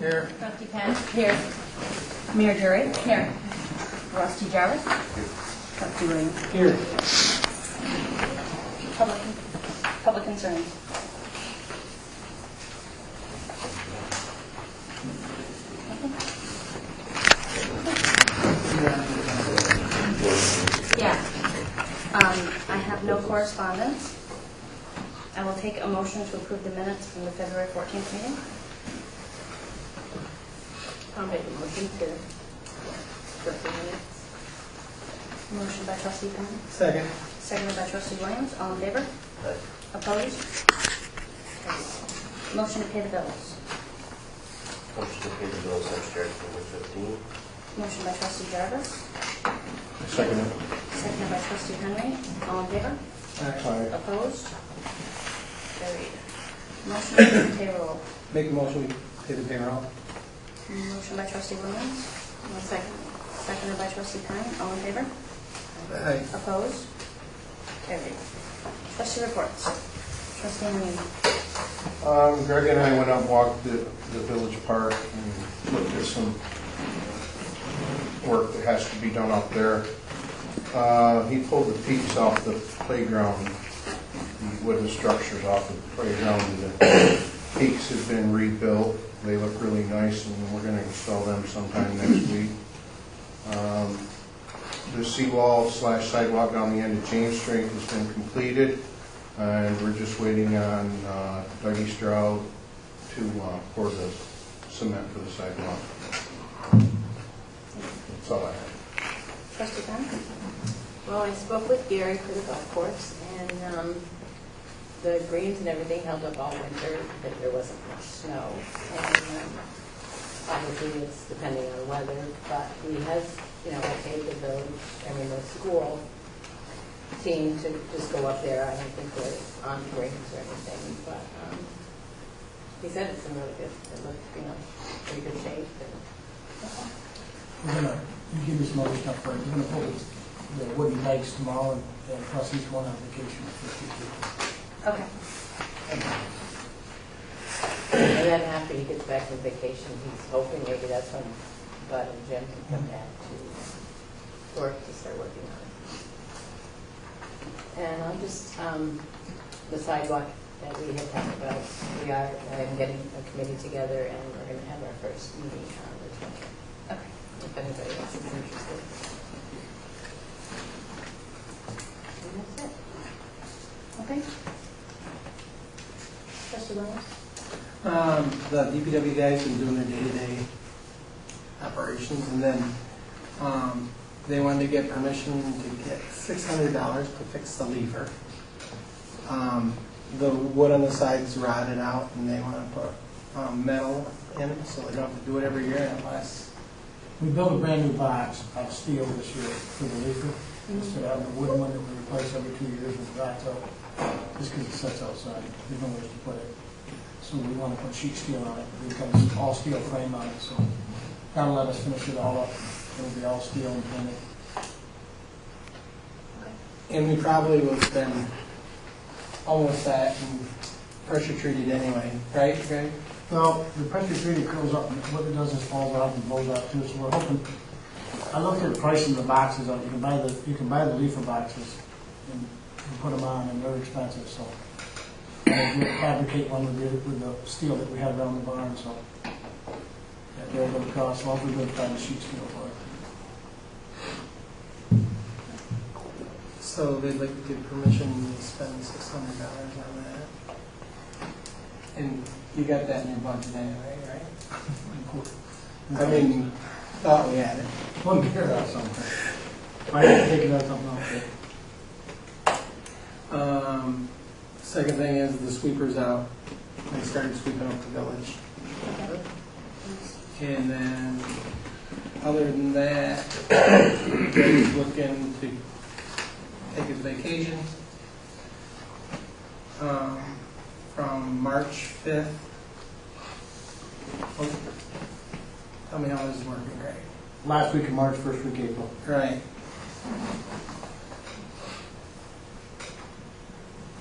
Here. Trustee Penn? Here. Mayor Jury? Here. Rusty Jarvis? Trustee Williams? Here. Public concerns? Yeah. I have no correspondence. I will take a motion to approve the minutes from the February 14th meeting. I'll make a motion to approve the minutes. Motion by Trustee Penn, Second. seconded by Trustee Williams. All in favor? Opposed? Carried. Motion to pay the bills. Motion to pay the bills as shared number 15. Motion by Trustee Jarvis, Second. seconded by Trustee Henry. All in favor? Aye. Opposed? Carried. Motion to pay the payroll. Make a motion we pay the payroll. Motion by Trustee Williams, One second. seconded by Trustee Penn. All in favor? Aye. Opposed? Carried. Trustee reports. Trustee Henry. Greg and I went out and walked the village park and looked at some work that has to be done up there. He pulled the peaks off the playground, the wooden structures off the playground, and the peaks have been rebuilt. They look really nice, and we're going to install them sometime next week. The seawall / sidewalk on the end of James Street has been completed, and we're just waiting on Dougie Stroud to pour the cement for the sidewalk. That's all I have. Trustee Penn. Well, I spoke with Gary for the golf course, and the greens and everything held up all winter, but there wasn't much snow. And obviously it's depending on the weather, but he has, okayed the village, the school team to just go up there. I don't think they're on greens or anything, but he said it's in really good, it looks, pretty good shape. We're gonna, you give me some other stuff first. We're gonna pull the wooden legs tomorrow, and plus he's going on vacation for 50. Okay. And then after he gets back from vacation, he's hoping maybe that's when Bud and Jim can come back to work, to start working on it. And I'll just, the sidewalk that we had talked about, I'm getting a committee together, and we're going to have our first meeting on the 20th. Okay. If anybody else is interested. And that's it. Okay. Trustee Williams. The DPW guys been doing their day-to-day operations, and then they wanted to get permission to get $600 to fix the lever. The wood on the side's rotted out, and they want to put metal in it, so they don't have to do it every year unless. We built a brand new box out of steel this year for the leafer. Instead of having a wooden one that we replace every 2 years with rots out, just because it sits outside. There's no place to put it. So we want to put sheet steel on it. We've got an all steel frame on it, so that'll let us finish it all up. It'll be all steel and painted. And we probably will spend almost that and pressure treated anyway, right, Greg? Well, the pressure treated curls up, and what it does is falls out and blows out too. So we're hoping. I looked at the price of the boxes. You can buy the leafer boxes and put them on, and they're expensive. So we'll fabricate one with the steel that we have around the barn. So they're going to cost. Well, we're going to find the sheet steel for it. So they'd like to give permission to spend $600 on that. And you got that in your budget anyway, right? I mean, thought we had it. We'll get it out something. I have to take it out something else. Second thing is the sweeper's out. They started sweeping up the village. And then, other than that, Greg's looking to take his vacation from March 5th. Tell me how this is working, Greg. Last week of March, first week April. Right.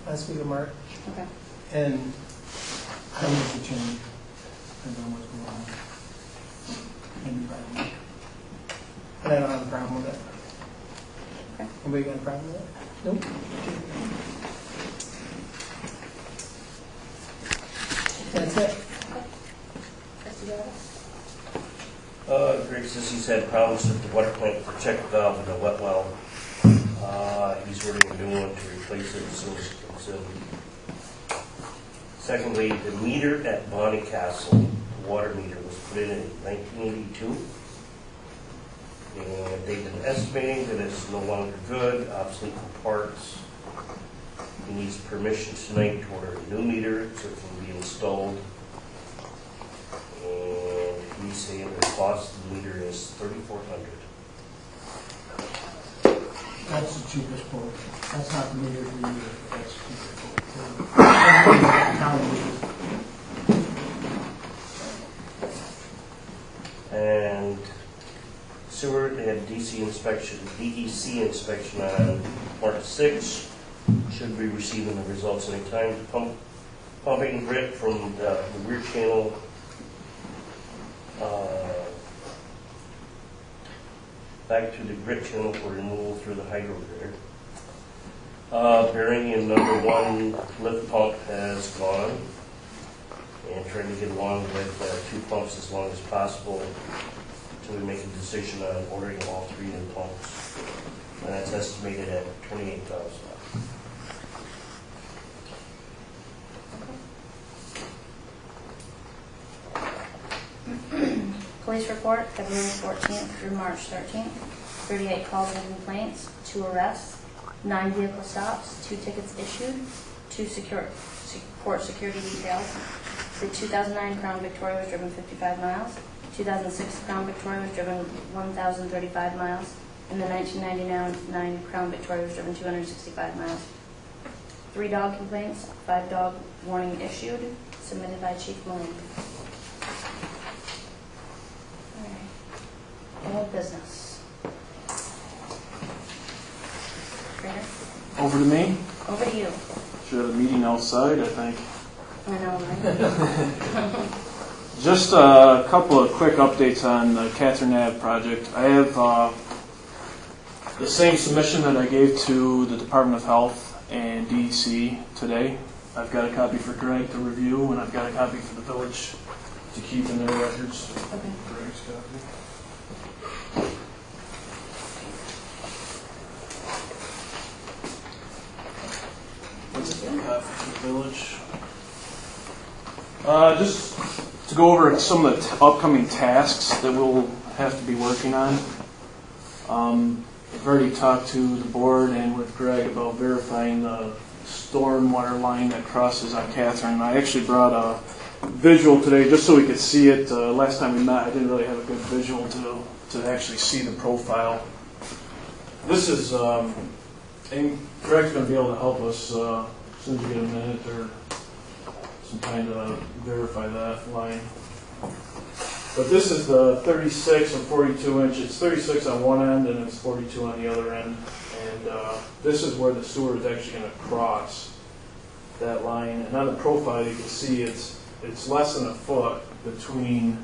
Last week of March. Okay. And That was the change. Depends on what's going on. And I don't have a problem with it. Okay. Anybody got a problem with it? Nope. That's it. Trustee Garrett? Greg says he's had problems with the water plant for check valve in the wet well. He's ordering a new one to replace it as soon as it comes in. Secondly, the meter at Bonnie Castle, the water meter, was put in 1982. And they've been estimating that it's no longer good, obsolete for parts. He needs permission tonight to order a new meter so it can be installed. And he's saying the cost of the meter is $3,400. That's the cheapest quote. That's not the meter we use, that's the cheapest quote. Town meter. And sewer, they had DEC inspection on March 6th. Should be receiving the results anytime. Pumping grit from the rear channel back to the grit channel for removal through the hydro grader. Bearing in number 1 lift pump has gone, and trying to get along with 2 pumps as long as possible until we make a decision on ordering all 3 new pumps. And that's estimated at $28,000. Police report, February 14th through March 13th. 38 calls and complaints, 2 arrests, 9 vehicle stops, 2 tickets issued, 2 court security details. The 2009 Crown Victoria was driven 55 miles. 2006 Crown Victoria was driven 1,035 miles. And the 1999 Crown Victoria was driven 265 miles. 3 dog complaints, 5 dog warning issued, submitted by Chief Mullane. Old business. Trainer, Over to me. over to you. Should have a meeting outside, I think. I know, right? Just a couple of quick updates on the Catherine Ave project. I have the same submission that I gave to the Department of Health and DEC today. I've got a copy for Greg to review, and I've got a copy for the village to keep in their records. Okay. Greg's copy. What's the copy for the village? Just to go over some of the upcoming tasks that we'll have to be working on. I've already talked to the board and with Greg about verifying the stormwater line that crosses on Catherine. I actually brought a visual today just so we could see it. Last time we met, I didn't really have a good visual to actually see the profile. This is, and Greg's going to be able to help us as soon as you get a minute or some time to verify that line. But this is the 36 and 42 inch. It's 36 on one end and it's 42 on the other end. And this is where the sewer is actually going to cross that line. And on the profile you can see it's less than a foot between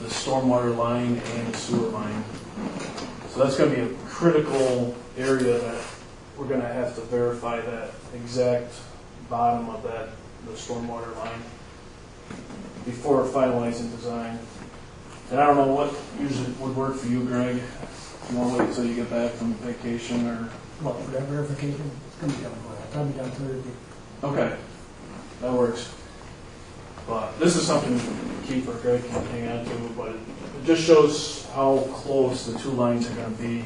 the stormwater line and the sewer line. So that's going to be a critical area that we're going to have to verify that exact bottom of the stormwater line before finalizing design. And I don't know what usually would work for you, Greg. You want to wait until you get back from vacation or? Well, for that verification, it's going to be done tomorrow. I'll be done Thursday. Okay, that works. But this is something Keith or Greg can hang on to, but it just shows how close the 2 lines are going to be.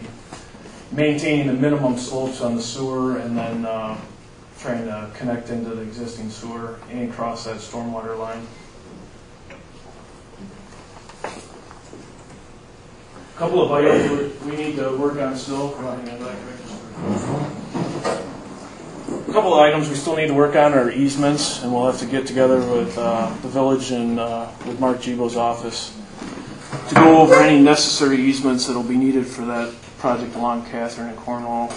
Maintaining the minimum slopes on the sewer and then trying to connect into the existing sewer and cross that stormwater line. A couple of items we need to work on still. A couple of items we still need to work on are easements, and we'll have to get together with the village and with Mark Gibo's office to go over any necessary easements that will be needed for that project along Catherine and Cornwall.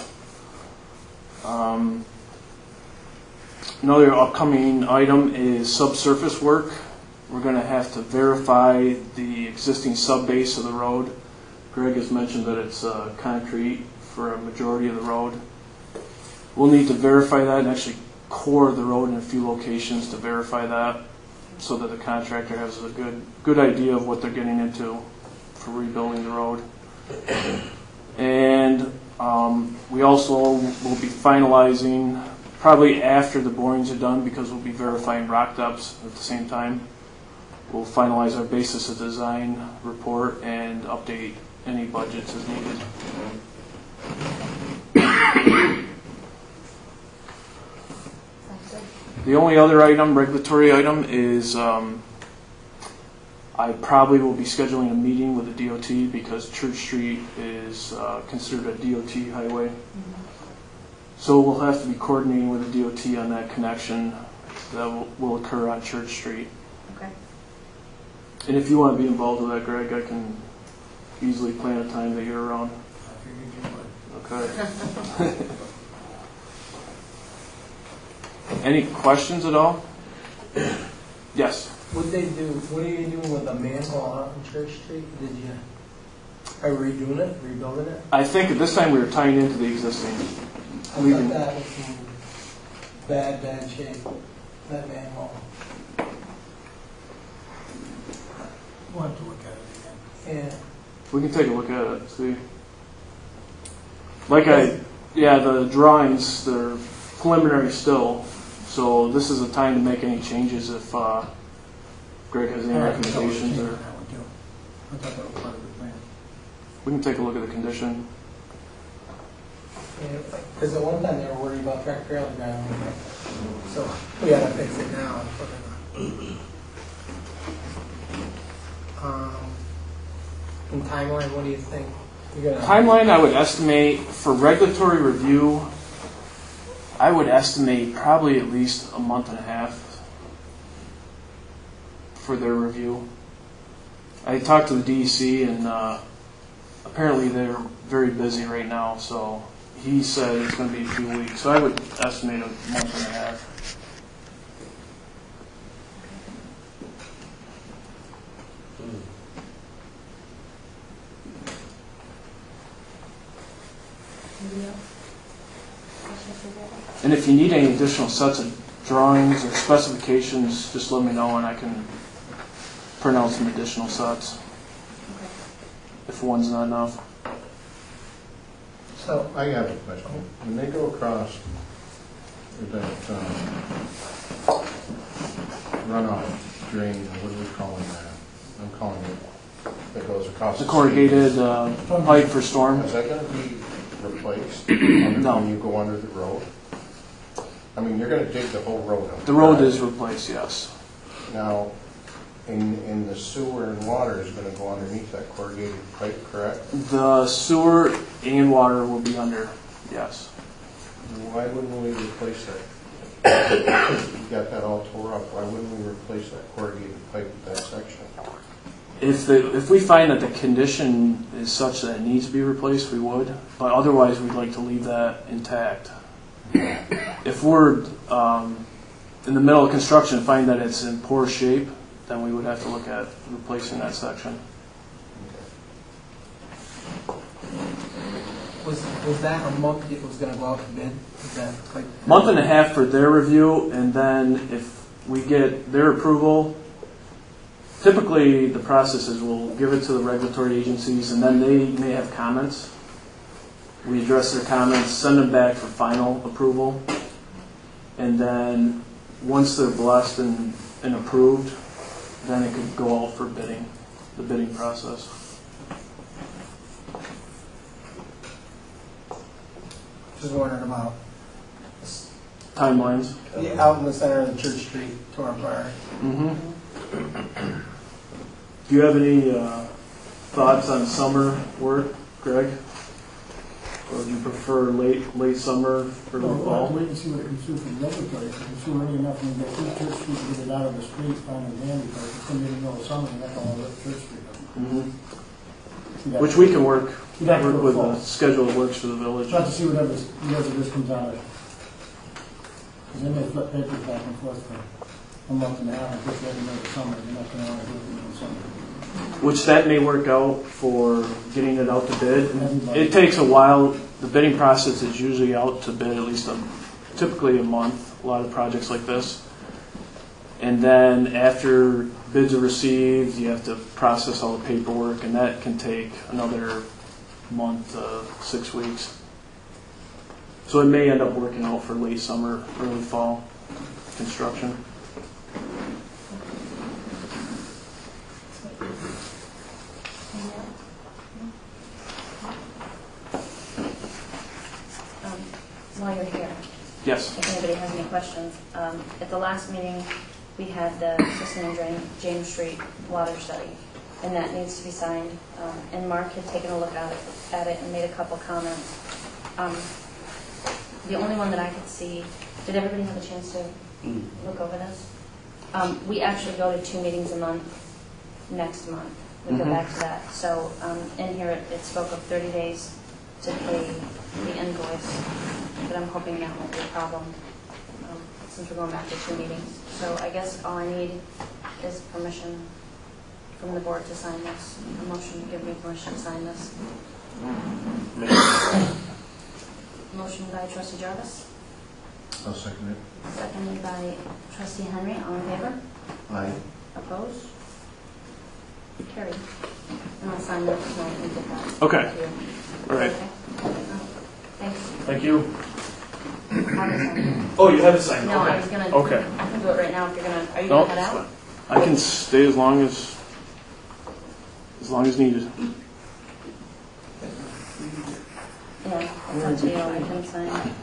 Another upcoming item is subsurface work. We're going to have to verify the existing subbase of the road Greg has mentioned that it's concrete for a majority of the road. We'll need to verify that and actually core the road in a few locations to verify that, so that the contractor has a good idea of what they're getting into for rebuilding the road. And we also will be finalizing, probably after the borings are done, because we'll be verifying rock depths at the same time. We'll finalize our basis of design report and update any budgets as needed. The only other item, regulatory item, is I probably will be scheduling a meeting with the DOT because Church Street is considered a DOT highway. So we'll have to be coordinating with the DOT on that connection that will occur on Church Street. Okay. And if you want to be involved with that, Greg, I can easily plan a time that you're around. Okay. Any questions at all? Yes. What are you doing with the manhole out on Church Street? Are we redoing it, rebuilding it? I think at this time we were tying into the existing. I thought that was in bad shape, that manhole. We'll have to look at it again. Yeah. We can take a look at it, see. The drawings, they're preliminary still, so this is a time to make any changes if Greg has any recommendations. Or I thought that was part of the plan. we can take a look at the condition. Because at one time they were worried about track trailer driving, so we gotta fix it now. In timeline, what do you think? Timeline, I would estimate for regulatory review, I would estimate probably at least a month and a half for their review. I talked to the DEC and apparently they're very busy right now, so he said it's going to be a few weeks. So I would estimate a month and a half. And if you need any additional sets of drawings or specifications, just let me know and I can print out some additional sets if one's not enough. So I have a question. When they go across that runoff drain, what are we calling that? I'm calling it, that goes across The the corrugated pipe for storm. Is that going to be replaced No. when you go under the road? I mean, you're going to dig the whole road up. The road right? is replaced, yes. Now, in the sewer and water is going to go underneath that corrugated pipe, correct? The sewer and water will be under, yes. Why wouldn't we replace that? You got that all tore up. Why wouldn't we replace that corrugated pipe at that section? If we find that the condition is such that it needs to be replaced, we would. But otherwise, we'd like to leave that intact. If we're in the middle of construction and find that it's in poor shape, then we would have to look at replacing that section. Was that a month it was going to go out to bid? Is that like Month and a half for their review, and then if we get their approval, typically the process is we'll give it to the regulatory agencies, and then they may have comments. We address their comments, send them back for final approval, and then once they're blessed and approved, then it could go out for bidding, the bidding process. just wondering about Timelines. out in the center of the Church Street to our bar? Do you have any thoughts on summer work, Greg? Or do you prefer late summer or Well, late we'll have to fall? wait and see what it comes through from the regulatory. If it comes through early enough and we get through Church Street and get it out of the street, fine and dandy, but if it's going to be in the middle of summer, then that's all over Church Street. Which we can work You'd have to go with fall. the schedule that works for the village. Try to see whatever this comes out of. Because they may flip papers back and forth for a month and a half and just let them know the summer. They're not going to want to do it in the summer. which that may work out for getting it out to bid. Everybody. It takes a while. The bidding process is usually out to bid at least typically a month, a lot of projects like this. And then after bids are received, you have to process all the paperwork, and that can take another month, 6 weeks. So it may end up working out for late summer, early fall construction. While you're here, Yes. if anybody has any questions, at the last meeting, we had the Kristen and James Street water study, and that needs to be signed. And Mark had taken a look at it and made a couple comments. The only one that I could see, did everybody have a chance to look over this? We actually go to 2 meetings a month next month. We go back to that. So in here, it spoke of 30 days to pay the invoice, but I'm hoping that won't be a problem since we're going back to 2 meetings. So I guess all I need is permission from the board to sign this. A motion to give me permission to sign this. Motion by trustee Jarvis, I'll second it. seconded by trustee Henry. All in favor? Aye. Opposed? Carried. And I'll sign that tonight and get that. Okay. to you. All right. Okay. Thanks. Thank you. Have it signed. Oh, you have it signed? No, I was gonna. Okay. I can do it right now if you're gonna. Are you No, gonna head out? I can stay as long as needed. Yeah, it's up to you. I can sign.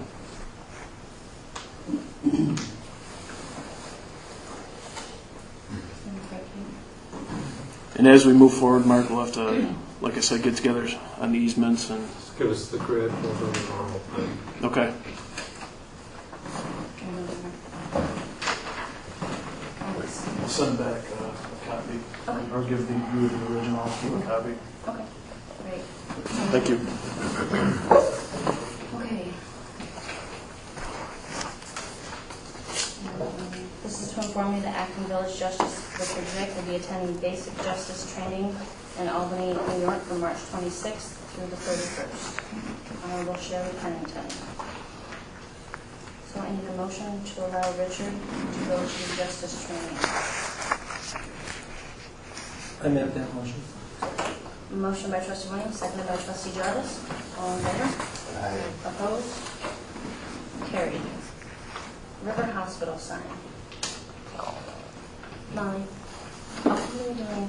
And as we move forward, Mark will have to, like I said, get together on the easements and. Just give us the grid, we'll do the normal thing. Okay. I'll send back a copy, Okay. or give you the original. I'll keep a copy. Okay, great. Thank you. Okay. This is to inform you that Acton Village Justice Richard Vick will be attending basic justice training in Albany, New York from March 26th through the 31st. Honorable Sherry Pennington. So I need a motion to allow Richard to go to the justice training. I make that motion. Motion by trustee Williams, seconded by trustee Jarvis. All in favor? Aye. Opposed? Carried. River Hospital sign. Molly, what are you doing?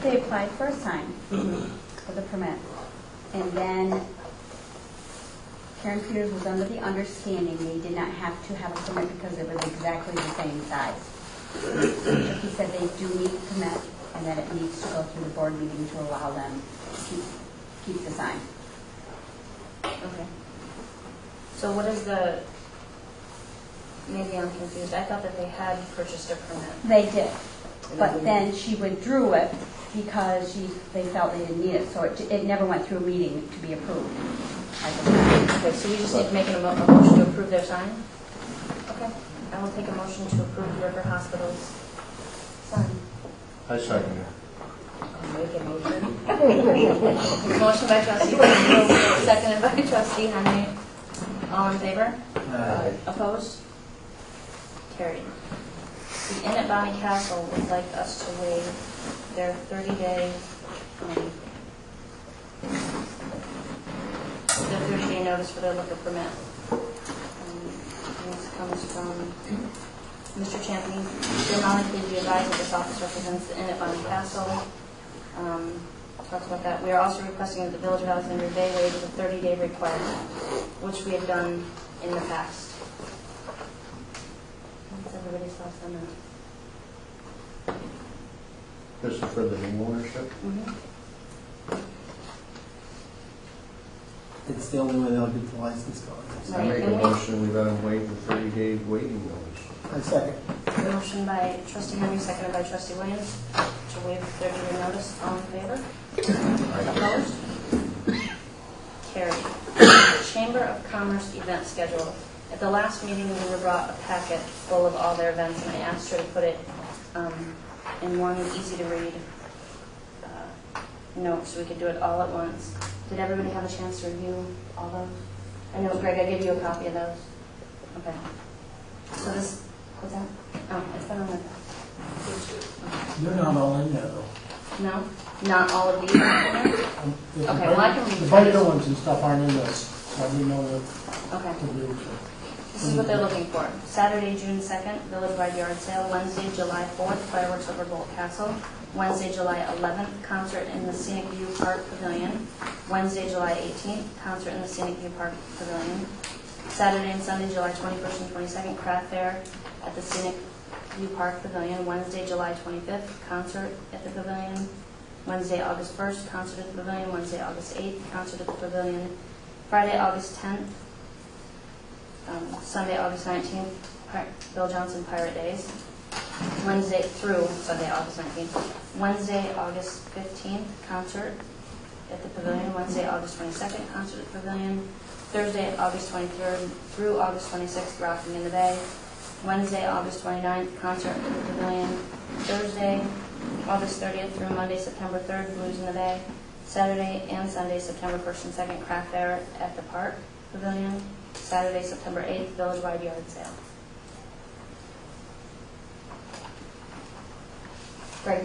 They applied for a sign for the permit. And then Karen Peters was under the understanding they did not have to have a permit because it was exactly the same size. He said they do need a permit and that it needs to go through the board meeting to allow them to keep the sign. Okay. So what is the, maybe I'm confused. I thought that they had purchased a permit. They did, but then she withdrew it because they felt they didn't need it. So it never went through a meeting to be approved. Okay, so we just need to make a motion to approve their sign? Okay. I will take a motion to approve River Hospital's sign. I second it. I'll make a motion. Motion by trustee Williams, seconded by trustee Henry. All in favor? Aye. Opposed? Carried. The Inn at Bonnie Castle would like us to waive their 30-day, notice for their liquor permit. And this comes from Mr. Champney. Dear Molly, please be advised that this office represents the Inn at Bonnie Castle. Talks about that. We are also requesting that the Village of Alexandria Bay waive the 30-day requirement, which we have done in the past. What's everybody's thoughts on that? This is for the new ownership? It's the only way they'll get the license going. I make a motion, we let them waive the 30-day waiting notice. I second. Motion by trustee Henry, seconded by trustee Williams, to waive the 30-day notice. All in favor? Opposed? Carried. Chamber of Commerce event schedule. At the last meeting, we were brought a packet full of all their events, and I asked her to put it in one easy-to-read note, so we could do it all at once. Did everybody have a chance to review all those? I know, Greg, I gave you a copy of those. Okay. So this, what's that? Oh, it's been on the... They're not all in there, though. No? Not all of these are in there? The Okay, well, I can read The these. biker ones and stuff aren't in this, so I didn't know what Okay. to do. This is what they're looking for. Saturday, June 2nd, village-wide yard sale. Wednesday, July 4th, fireworks over Bolt Castle. Wednesday, July 11th, concert in the Scenic View Park Pavilion. Wednesday, July 18th, concert in the Scenic View Park Pavilion. Saturday and Sunday, July 21st and 22nd, craft fair at the Scenic View Park Pavilion. Wednesday, July 25th, concert at the Pavilion. Wednesday, August 1st, concert at the Pavilion. Wednesday, August 8th, concert at the Pavilion. Friday, August 10th. Sunday, August 19th, Bill Johnson Pirate Days. Wednesday through Sunday, August 19th. Wednesday, August 15th, concert at the Pavilion. Wednesday, August 22nd, concert at the Pavilion. Thursday, August 23rd through August 26th, Rocking in the Bay. Wednesday, August 29th, concert at the Pavilion. Thursday, August 30th through Monday, September 3rd, Blues in the Bay. Saturday and Sunday, September 1st and 2nd, craft fair at the Park Pavilion. Saturday, September 8th, village-wide yard sale. Greg,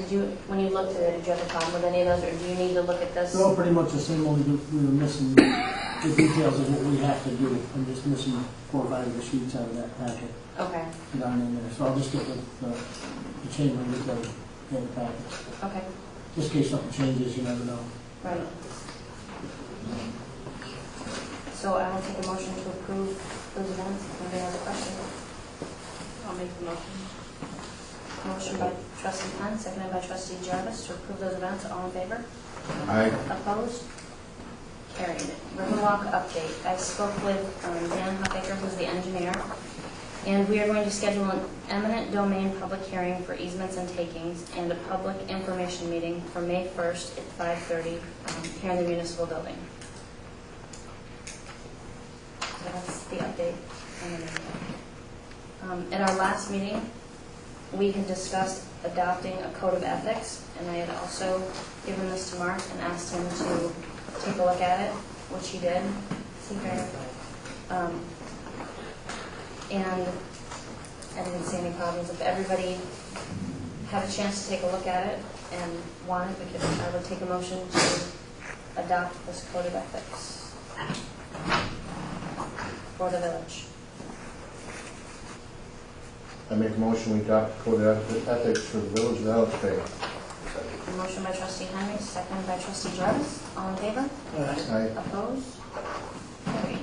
when you looked at it, did you have a problem with any of those, or do you need to look at this? They're all pretty much the same, only we were missing the details of what we have to do. I'm just missing 4 or 5 of the sheets out of that packet Okay, down in there. So I'll just get the chamber and get those in the packet. okay, Just in case something changes, you never know. right. So I will take a motion to approve those events. Anybody have a question? I'll make the motion. Motion by trustee Penn, seconded by trustee Jarvis to approve those events. All in favor? Aye. Opposed? Carried. Riverwalk update. I spoke with Dan Huffaker, who's the engineer, and we are going to schedule an eminent domain public hearing for easements and takings and a public information meeting for May 1st at 5:30 here in the municipal building. So that's the update. At our last meeting, we had discussed adopting a code of ethics, and I had also given this to Mark and asked him to take a look at it, which he did. See here. And I didn't see any problems. If everybody had a chance to take a look at it and wanted, I would take a motion to adopt this code of ethics for the village. I make a motion, we adopt the code of ethics for the village of Alex Bay. A motion by trustee Henry, seconded by trustee Jarvis. All in favor? Aye. Opposed? Carried.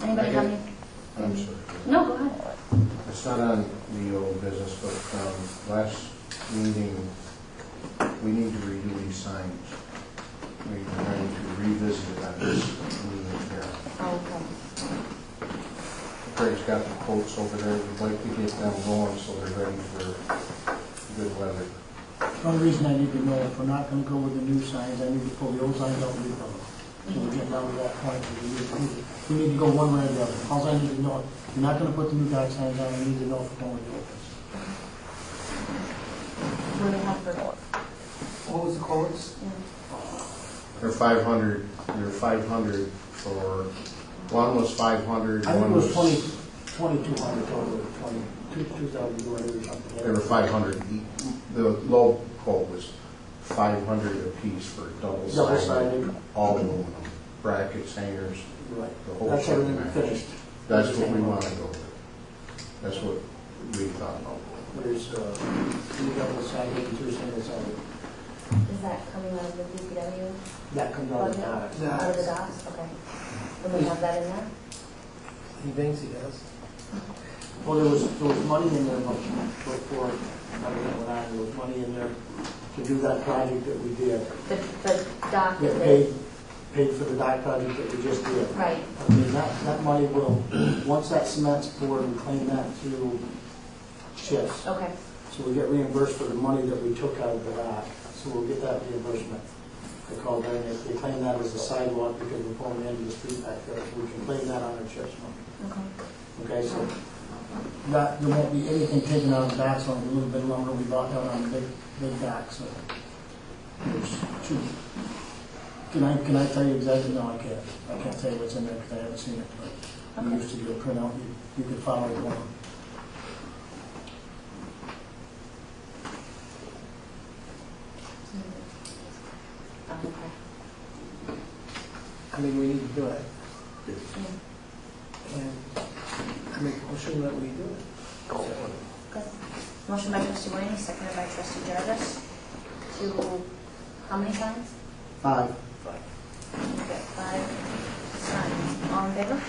Anybody have any? I'm sorry. No, go ahead. It's not on the old business, but last meeting, we need to redo these signs. We're going to revisit it on this meeting here. Okay. Craig's got the quotes over there. We'd like to get them going so they're ready for good weather. The only reason I need to know if we're not going to go with the new signs, I need to pull the old signs out and rebuild them. So we're getting down to that point where we need to go one way or the other. All I need to know, if you're not going to put the new dark signs on, I need to know if we're going to do it. What do we have for? What was the quotes? They're 500. They're 500 for. One was 500. I think one it was 2,200 total, 2,200 or something. They were 500 each. The low quote was 500 apiece for double sided, Double-sided. all aluminum, brackets, hangers, Right. the whole That's shit everything match. finished. That's what we want to go with. That's what we thought about. There's two double-sided and two single-sided. Is that coming out of the DPW? That comes out of budget? that. Out of the docks? Okay. Then we have that in there? He thinks he does. Well, there was money in there before, I don't know what there was money in there to do that project that we did. The dock Get that they, paid for the dock project that we just did. right. I mean, that money will, once that cement's poured, we claim that through CHIPS. Okay. So we get reimbursed for the money that we took out of the dock. So we'll get that reimbursement. They call that, they claim that as a sidewalk because we're pulling into the street back there. So we can claim that on our CHIPS money. Okay. Okay, so that there won't be anything taken out of the back, so a little bit longer we brought down on the big back, so. Can I tell you exactly? No, I can't. I can't tell you what's in there because I haven't seen it, but we used to do a printout, you could follow it along. I mean, we need to do it. And I make a motion that we do it. Okay. Motion by trustee Williams, seconded by trustee Jarvis. To, how many signs? 5. Okay, 5 signs. All in favor?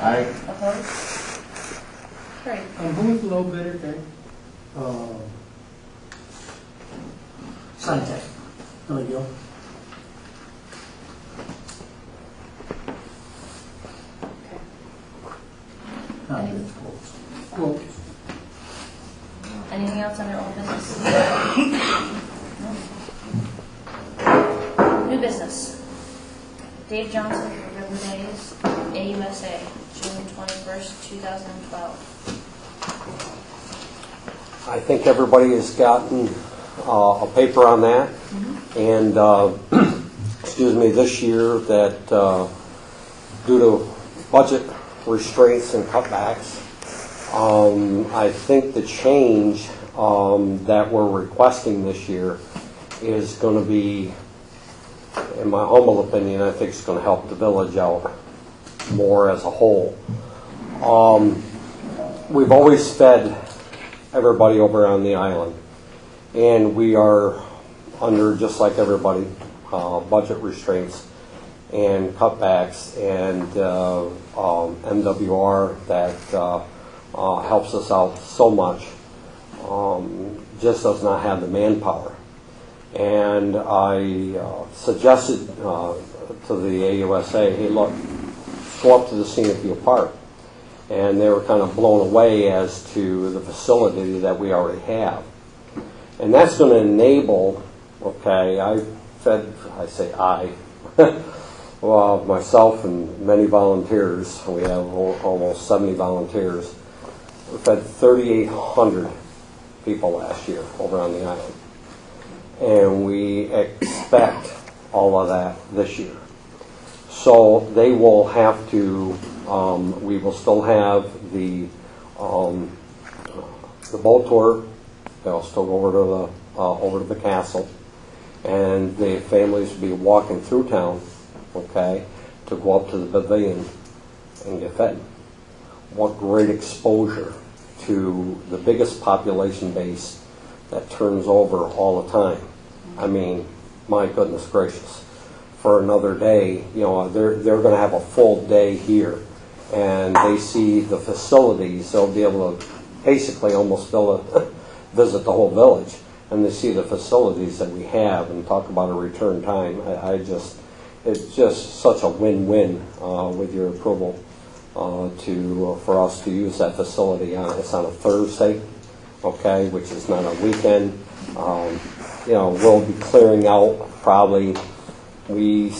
Aye. Opposed? Carried. Who's the low bidder thing? Sign tech. No big deal. Okay. Not Any- good, quotes. Well, Anything else under old business? No. New business. Dave Johnson for River Days, AUSA, June 21st, 2012. I think everybody has gotten a paper on that. And, excuse me, this year that due to budget restraints and cutbacks, I think the change that we're requesting this year is going to be, in my humble opinion, I think it's going to help the village out more as a whole. We've always fed everybody over on the island, and we are under, just like everybody, budget restraints and cutbacks, and MWR that helps us out so much just does not have the manpower. And I suggested to the AUSA, hey look, go up to the Scenic View Park. And they were kind of blown away as to the facility that we already have. And that's going to enable, okay, I, well, myself and many volunteers, we have almost 70 volunteers, we fed 3,800 people last year over on the island. And we expect all of that this year. So they will have to, we will still have the boat tour. They'll still go over to the castle, and the families will be walking through town, okay, to go up to the pavilion and get fed. What great exposure to the biggest population base that turns over all the time. I mean, my goodness gracious. For another day, you know, they're going to have a full day here, and they see the facilities. They'll be able to basically almost visit the whole village, and they see the facilities that we have and talk about a return time. It's just such a win-win with your approval for us to use that facility. It's on a Thursday, okay, which is not a weekend. You know, we'll be clearing out probably. The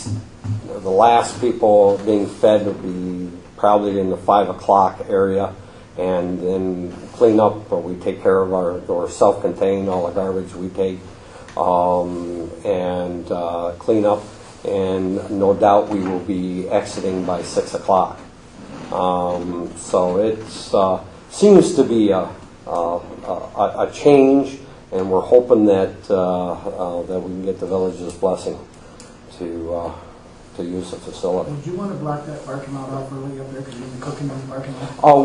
last people being fed would be probably in the 5 o'clock area, and then clean up, or we take care of our self-contained, all the garbage we take, and clean up, and no doubt we will be exiting by 6 o'clock. So it seems to be a change, and we're hoping that that we can get the village's blessing to use the facility. Would you want to block that parking lot off early up there because you'll be cooking in the parking lot? Oh,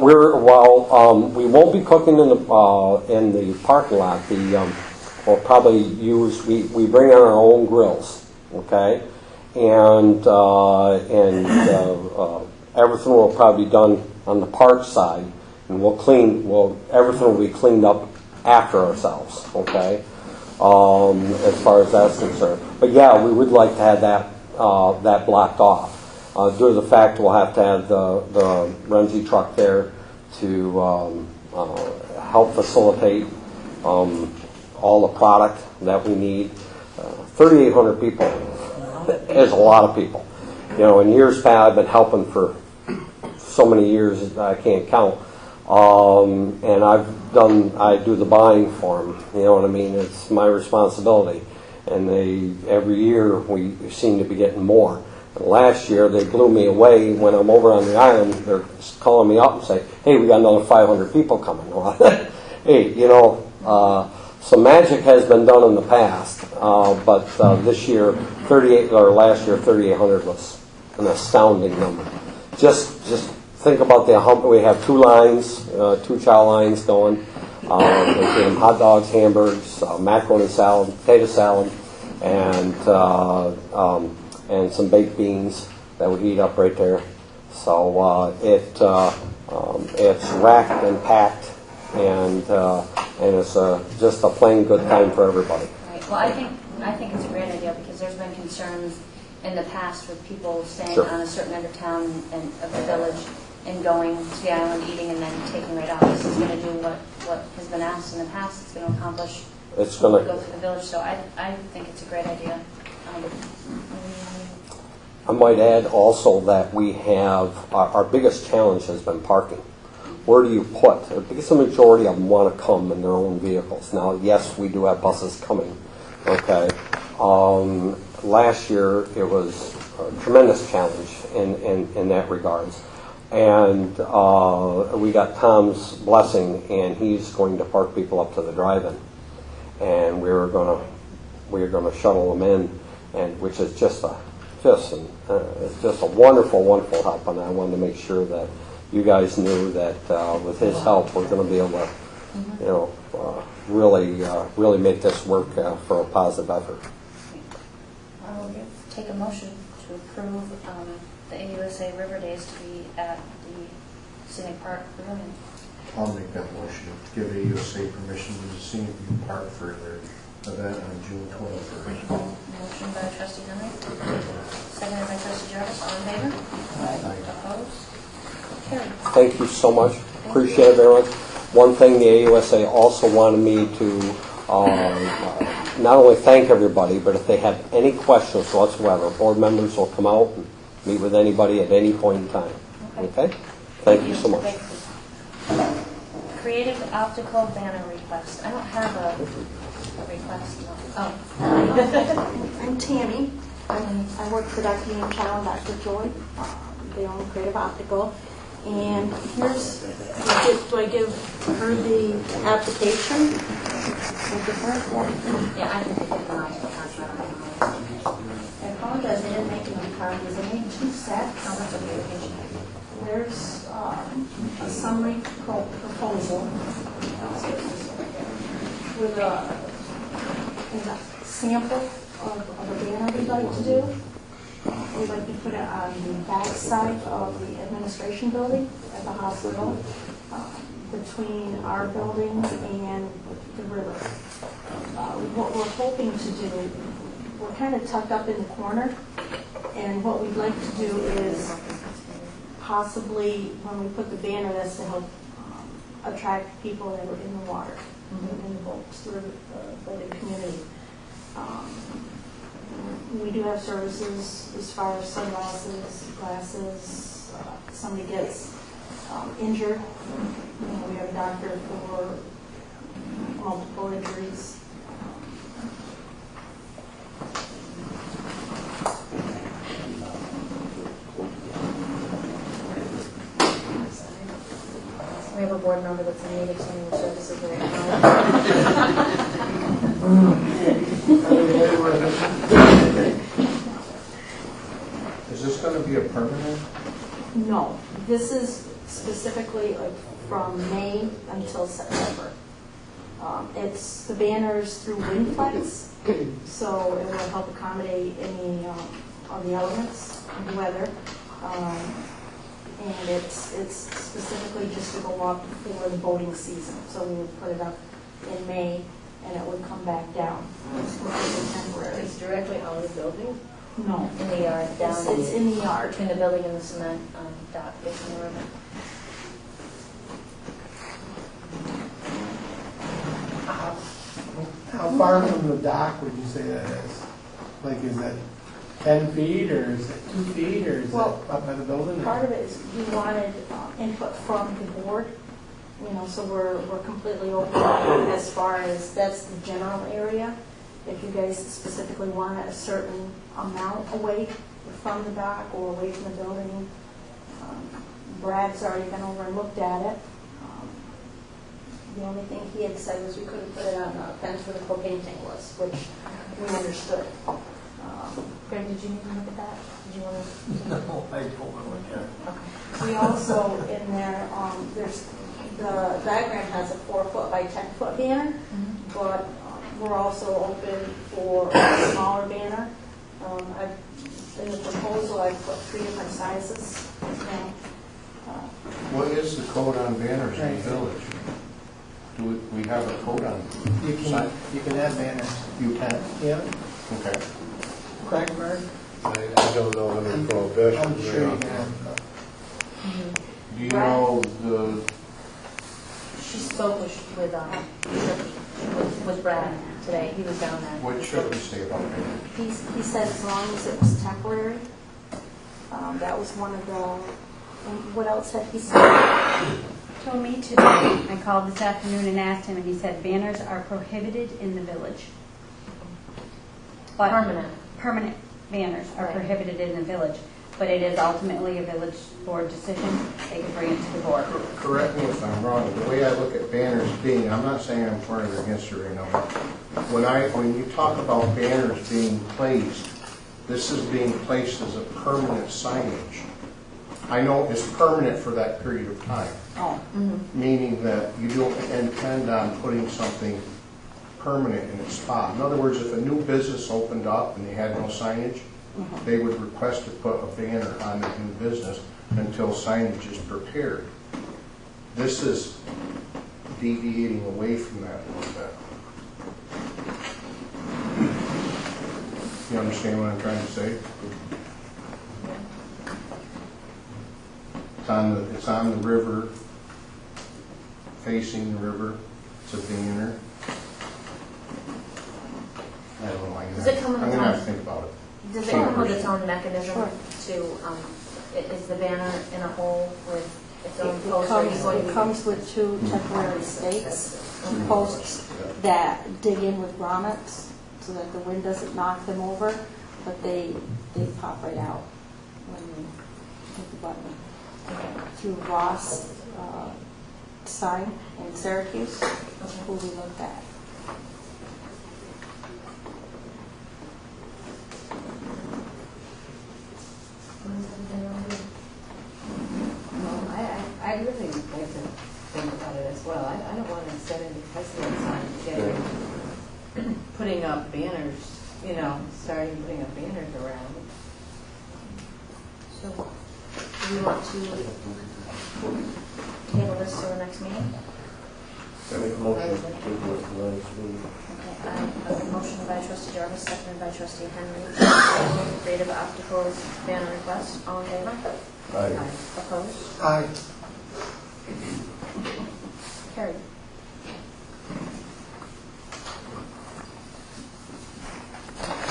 we won't be cooking in the parking lot. We'll probably use we bring in our own grills, okay, and everything will probably be done on the park side, and everything will be cleaned up after ourselves, okay. As far as that's concerned. But yeah, we would like to have that blocked off. Due to the fact we'll have to have the Renzi truck there to help facilitate all the product that we need. 3,800 people is a lot of people. You know, in years past, I've been helping for so many years I can't count. And I do the buying for them, you know what I mean? It's my responsibility. And every year we seem to be getting more. And last year they blew me away when I'm over on the island. They're calling me up and say, hey, we got another 500 people coming. Hey, you know, some magic has been done in the past, but this year, last year, 3,800 was an astounding number. Just think about we have 2 lines, 2 chow lines going. We're getting hot dogs, hamburgers, macaroni salad, potato salad, and some baked beans that we heat up right there. So it's racked and packed, and it's just a plain good time for everybody. Right. Well, I think it's a great idea because there's been concerns in the past with people staying Sure. on a certain end of town and of the village and going to the island, eating, and then taking right out. This is going to do what has been asked in the past. It's going to accomplish. It's going to go through the village. So I think it's a great idea. I might add also that we have, our biggest challenge has been parking. Where do you put? Because the majority of them want to come in their own vehicles. Now, yes, we do have buses coming, okay? Last year, it was a tremendous challenge in that regards. And we got Tom's blessing, and he's going to park people up to the drive-in. And we're going to shuttle them in, and which is it's just a wonderful, wonderful help. And I wanted to make sure that you guys knew that with his help, we're going to be able to, you know, really make this work for a positive effort. I will take a motion to approve the AUSA River Days to be at the Scenic Park Pavilion. I'll make that motion to give AUSA permission to the Scenic View Park for their event on June 23rd. Motion by Trustee Henry, seconded by Trustee Jarvis. All in favor? Aye. Opposed? Carried. Thank you so much. Appreciate it very much. One thing the AUSA also wanted me to not only thank everybody, but if they have any questions whatsoever, board members will come out and meet with anybody at any point in time. Okay? Thank you so much. Creative optical banner request. I don't have a request. No. Oh. I'm Tammy. I work for Dr. Ian Chow and Dr. Joy. They own Creative Optical. And here's, do I give her the application? Yeah, I can take it now. I apologize, I didn't make enough copies. I made 2 sets. How much of the application? There's a summary proposal with a sample of a banner we'd like to do. We'd like to put it on the back side of the administration building at the hospital, between our building and the river. What we're hoping to do, we're kind of tucked up in the corner, and what we'd like to do is possibly, when we put the banner, that's to help attract people that are in the water, in the boats, for the community. We do have services as far as sunglasses, glasses. Somebody gets injured, we have a doctor for multiple injuries. We have a board member that's in need of senior services right now. Is this going to be a permanent? No, this is specifically like from May until September. It's the banners through Windflex, so it will help accommodate any of the elements of the weather. And it's specifically just to go up for the boating season. So we would put it up in May, and it would come back down. It's completely temporary. It's directly on the building? No. In the yard, down It's in the yard. between the building and the cement dock facing the river. How far from the dock would you say that is? Like, is that 10 feet, or is it 2 feet, or is Well, it up by the building? Part of it is we wanted input from the board So we're completely open as far as, that's the general area. If you guys specifically want a certain amount away from the dock or away from the building, Brad's already been over and looked at it. The only thing he had said was we couldn't put it on the fence where the propane tank was, which we understood. Greg, did you need to look at that? Did you want to? No, I don't want to look at it. Okay. We also, in there, there's, the diagram has a 4-foot by 10-foot banner, but we're also open for a smaller banner. In the proposal, I put 3 different sizes. What is the code on banners in the village? Do we have a code on? You can have banners. You can? Yeah. Okay. Quackbird? I don't know any prohibitions. I'm sure you can have. Do you know the, She spoke with Brad today. He was down there. what should we say about banners? He said as long as it was temporary. That was one of the, what else had he said? Told me today, I called this afternoon and asked him, and he said banners are prohibited in the village. But permanent banners are Right. prohibited in the village, but it is ultimately a village board decision. They can bring it to the board. Correct me if I'm wrong, the way I look at banners being, I'm not saying I'm for it or against it right now, but when you talk about banners being placed, this is being placed as a permanent signage. I know it's permanent for that period of time, meaning that you don't intend on putting something permanent in its spot. In other words, if a new business opened up and they had no signage, they would request to put a banner on the new business until signage is prepared. This is deviating away from that a little bit. You understand what I'm trying to say? It's on the river, facing the river. It's a banner. I don't know. Does it come with I'm its gonna have own- to think about it. Does it come with its own mechanism to, is the banner in a hole with its own post? or are you going It to- comes with 2 temporary stakes, posts that dig in with grommets so that the wind doesn't knock them over, but they pop right out when you hit the button. Through Ross sign in Syracuse, who we looked at. I really like to think about it as well. I don't want to set any precedents on getting, putting up banners, starting putting up banners around. So, do we want to table this to the next meeting? Make a motion to table it for the next meeting. Okay, I have a motion by trustee Jarvis, seconded by trustee Henry. Creative Opticals banner request. All in favor? Aye. Opposed? Aye. Carried.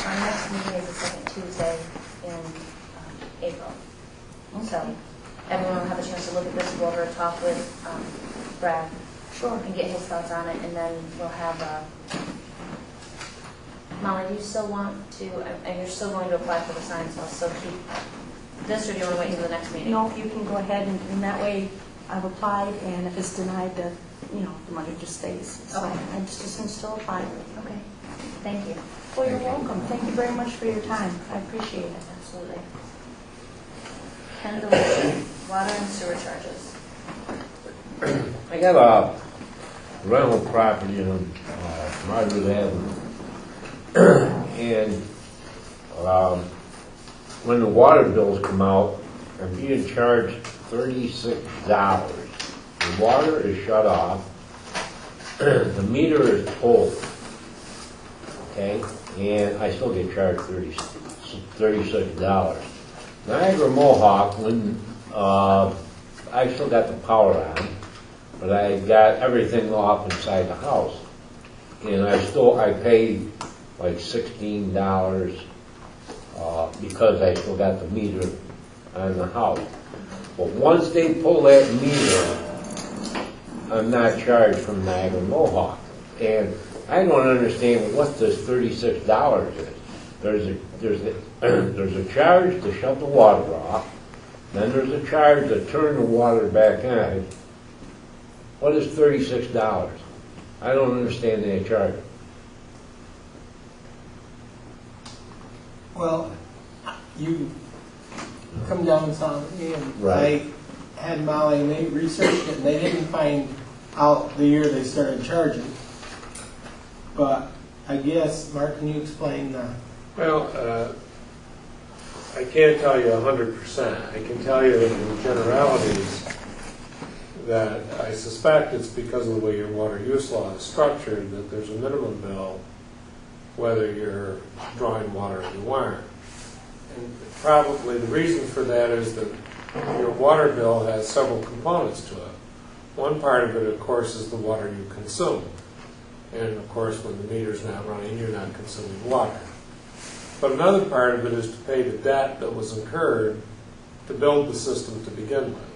Our next meeting is the second Tuesday in April. So everyone will have a chance to look at this, go over, talk with Brad. Sure. And get his thoughts on it, and then we'll have Molly, do you still want to, and you're still going to apply for the sign, so I'll still keep this, or do you want to wait until the next meeting? No, you can go ahead, and that way I've applied, and if it's denied, the money just stays. So Okay. I just assume still apply. Okay, thank you. Well, you're welcome. Thank you very much for your time. I appreciate it. Absolutely. Ken DeLucia, water and sewer charges. I got a rental property in Margaret Avenue. And when the water bills come out, I'm being charged $36. The water is shut off. The meter is pulled. Okay? And I still get charged $36. Niagara Mohawk, when I still got the power on, but I got everything off inside the house. And I paid like $16 because I still got the meter on the house. But once they pull that meter I'm not charged from Niagara Mohawk. And I don't understand what this $36 is. There's a charge to shut the water off, then there's a charge to turn the water back on. What is $36? I don't understand that charge. Well, you come down and saw me, and Right. I had Molly, and they researched it, and they didn't find out the year they started charging. But I guess, Mark, can you explain the... Well, I can't tell you 100%. I can tell you in generalities that I suspect it's because of the way your water use law is structured that there's a minimum bill whether you're drawing water or you aren't. And probably the reason for that is that your water bill has several components to it. One part of it, of course, is the water you consume. And of course, when the meter's not running, you're not consuming water. But another part of it is to pay the debt that was incurred to build the system to begin with.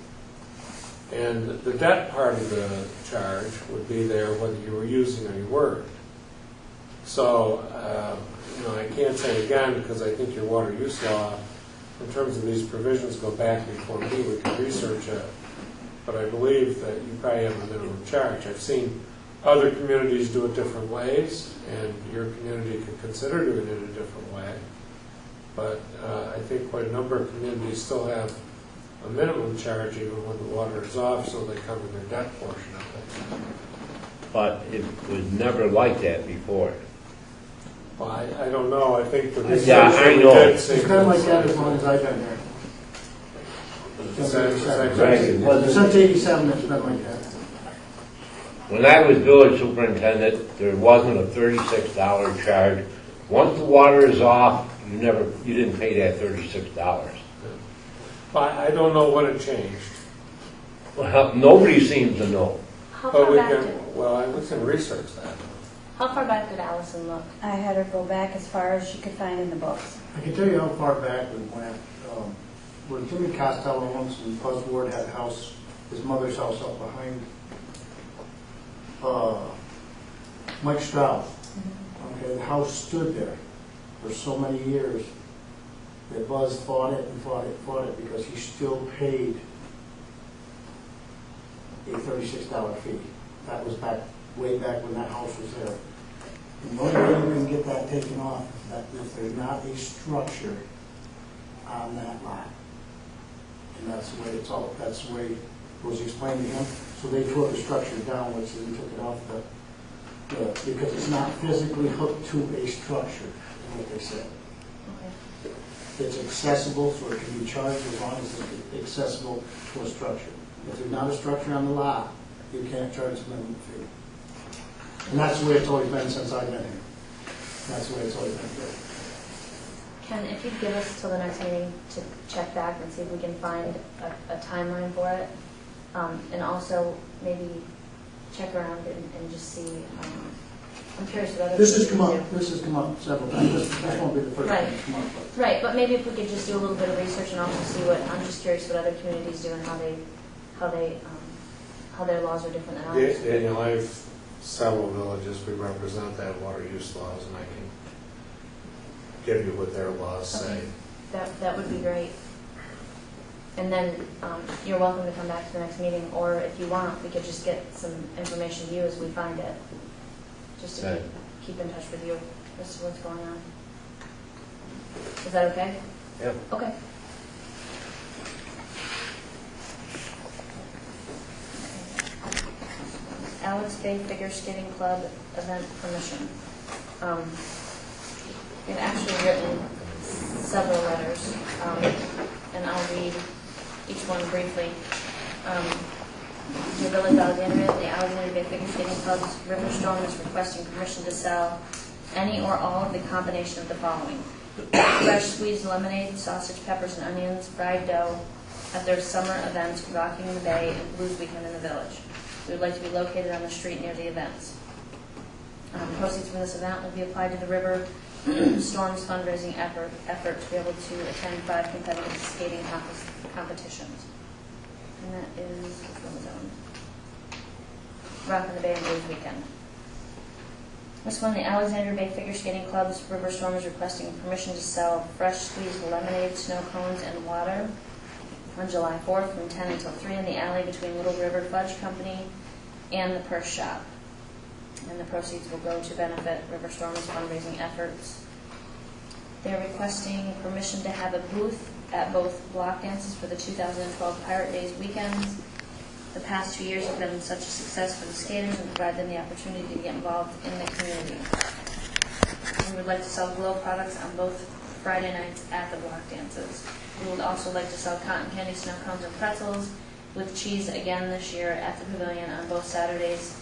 And the debt part of the charge would be there whether you were using or you weren't. So, I can't say again, because I think your water use law, in terms of these provisions, go back before me. We can research it. But I believe that you probably have a minimum charge. I've seen other communities do it different ways, and your community could consider doing it a different way. But I think quite a number of communities still have a minimum charge even when the water is off, so they cover their debt portion of it. But it was never like that before. Well, I don't know. I think the research Yeah, that I we know. did It's seemed been like to that say- as long as I've been there. Right. Well, since '87, it's been like that. When I was village superintendent, there wasn't a $36 charge. Once the water is off, you didn't pay that $36. Well, I don't know what had changed. Well, nobody seems to know. How But far we back can, did, we can research that. how far back did Allison look? I had her go back as far as she could find in the books. I can tell you how far back we went. When Jimmy Costello once in Buzz Ward had a house, his mother's house up behind Mike Stroud. Okay, the house stood there for so many years that Buzz fought it and fought it and fought it because he still paid a $36 fee. That was way back when that house was there. And the only way you can get that taken off is that if there's not a structure on that lot. And that's the way that's the way it was explained to him. So they tore the structure down, which they took it off because it's not physically hooked to a structure, is what they said. Okay. It's accessible, so it can be charged as long as it's accessible to a structure. If there's not a structure on the lot, you can't charge a minimum fee. And that's the way it's always been since I've been here. That's the way it's always been. Ken, if you give us till the next meeting to check back and see if we can find a timeline for it, and also maybe check around and just see, I'm curious what other This has come communities up. do. This has come up several times. This won't be the first time Right. it's come up. But Right, but maybe if we could just do a little bit of research and also see what, I'm just curious what other communities do and how their laws are different than ours. Daniel, I have several villages we represent that have water use laws, and I can give you what their laws say. Okay. That would be great. And then you're welcome to come back to the next meeting, or if you want, we could just get some information to you as we find it, just to Right. keep in touch with you as to what's going on. Is that okay? Yep. Okay. Alex Bay Figure Skating Club event permission. We've actually written several letters, and I'll read each one briefly. The Village of Alexandria, the Alexandria Bay Figure Skating Club's River Storm is requesting permission to sell any or all of the combination of the following: fresh squeezed lemonade, sausage, peppers, and onions, fried dough, at their summer event, Rocking the Bay and Blues Weekend in the Village. We would like to be located on the street near the events. Proceeds from this event will be applied to the River Storms fundraising effort to be able to attend 5 competitive skating competitions. And that is from zone. Rockin' the Bay and Blues weekend. This one, the Alexander Bay Figure Skating Club's River Storm is requesting permission to sell fresh squeezed lemonade, snow cones, and water on July 4th from 10 until 3 in the alley between Little River Fudge Company and the Purse Shop. And the proceeds will go to benefit River Storm's fundraising efforts. They're requesting permission to have a booth at both block dances for the 2012 Pirate Days weekends. The past 2 years have been such a success for the skaters and provide them the opportunity to get involved in the community. We would like to sell glow products on both Friday nights at the block dances. We would also like to sell cotton candy, snow cones, and pretzels with cheese again this year at the pavilion on both Saturdays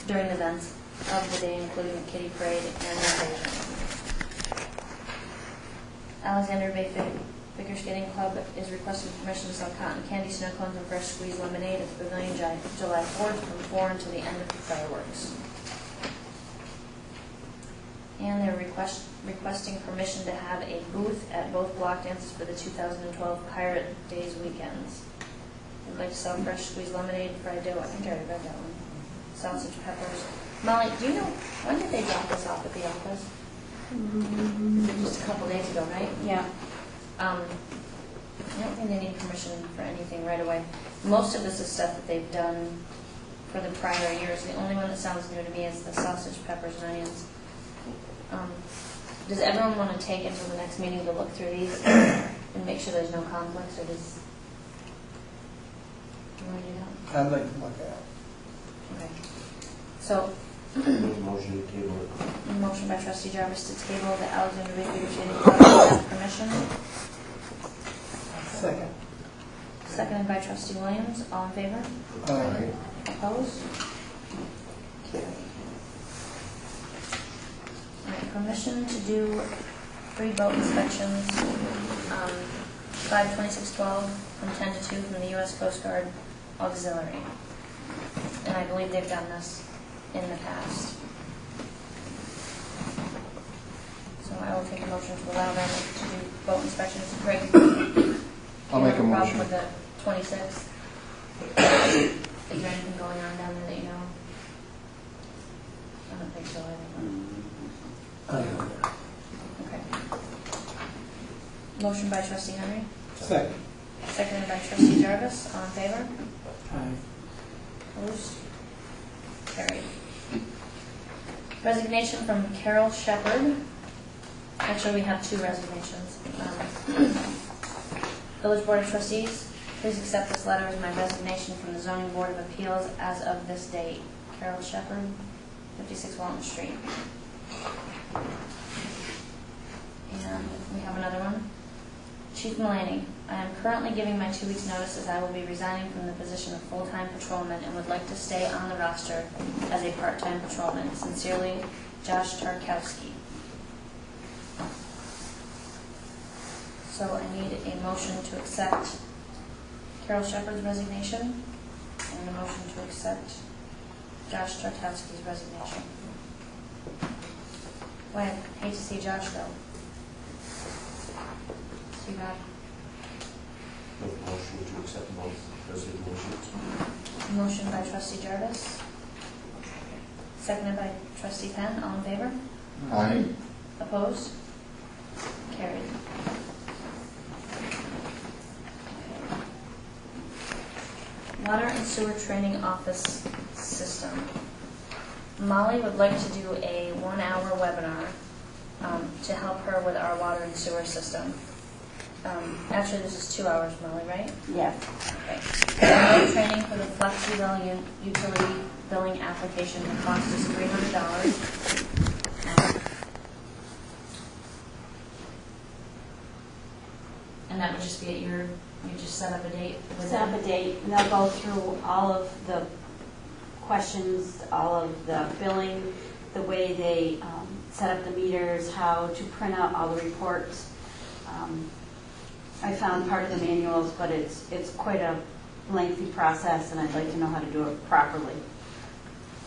during the events of the day, including the kiddie parade and the invasion. Alexander Bay Figure Skating Club is requesting permission to sell cotton candy, snow cones, and fresh squeezed lemonade at the pavilion July 4th from 4 until the end of the fireworks. And they're requesting permission to have a booth at both block dances for the 2012 Pirate Days weekends. We'd like to sell fresh squeezed lemonade, fried dough. I think I already read that one. Sausage, peppers. Molly, do you know, when did they drop this off at the office? Just a couple days ago, right? Yeah. I don't think they need permission for anything right away. Most of this is stuff that they've done for the prior years. The only one that sounds new to me is the sausage, peppers, and onions. Does everyone want to take until the next meeting to look through these and make sure there's no conflicts, or does... Do you want to do that? I'd like to look at it. Okay. So, Motion to table it. motion by trustee Jarvis to table the Alexander Bay Figure Skating Club without permission. Second. Seconded by trustee Williams. All in favor? Aye. Opposed? Carried. All right, permission to do free boat inspections, 5/26/12 from 10 to 2 from the U.S. Coast Guard Auxiliary. And I believe they've done this in the past. So I will take a motion to allow them to do boat inspections. Greg, I'll make a problem motion. with the 26th? Is there anything going on down there that you know? I don't think so either. Okay. Motion by trustee Henry, Second. seconded by trustee Jarvis. All in favor? Aye. Opposed? Carried. Resignation from Carol Shepard. Actually, we have two resignations. Village Board of Trustees, please accept this letter as my resignation from the Zoning Board of Appeals as of this date. Carol Shepard, 56 Walton Street. And we have another one. Chief Mulaney, I am currently giving my 2 weeks' notice as I will be resigning from the position of full-time patrolman and would like to stay on the roster as a part-time patrolman. Sincerely, Josh Tarkowski. So I need a motion to accept Carol Shepard's resignation and a motion to accept Josh Tarkowski's resignation. Well, I hate to see Josh go. Too bad. Make a motion to accept both resignations. Motion by trustee Jarvis, seconded by trustee Penn. All in favor? Aye. Opposed? Carried. Water and Sewer Training Office System. Molly would like to do a 1-hour webinar to help her with our water and sewer system. Actually, this is 2 hours, Molly, right? Yes. Okay. Training for the FlexiBill utility billing application. The cost is $300. And that would just be at your, you just set up a date with Set them? up a date, and they'll go through all of the questions, all of the billing, the way they set up the meters, how to print out all the reports. I found part of the manuals, but it's quite a lengthy process, and I'd like to know how to do it properly.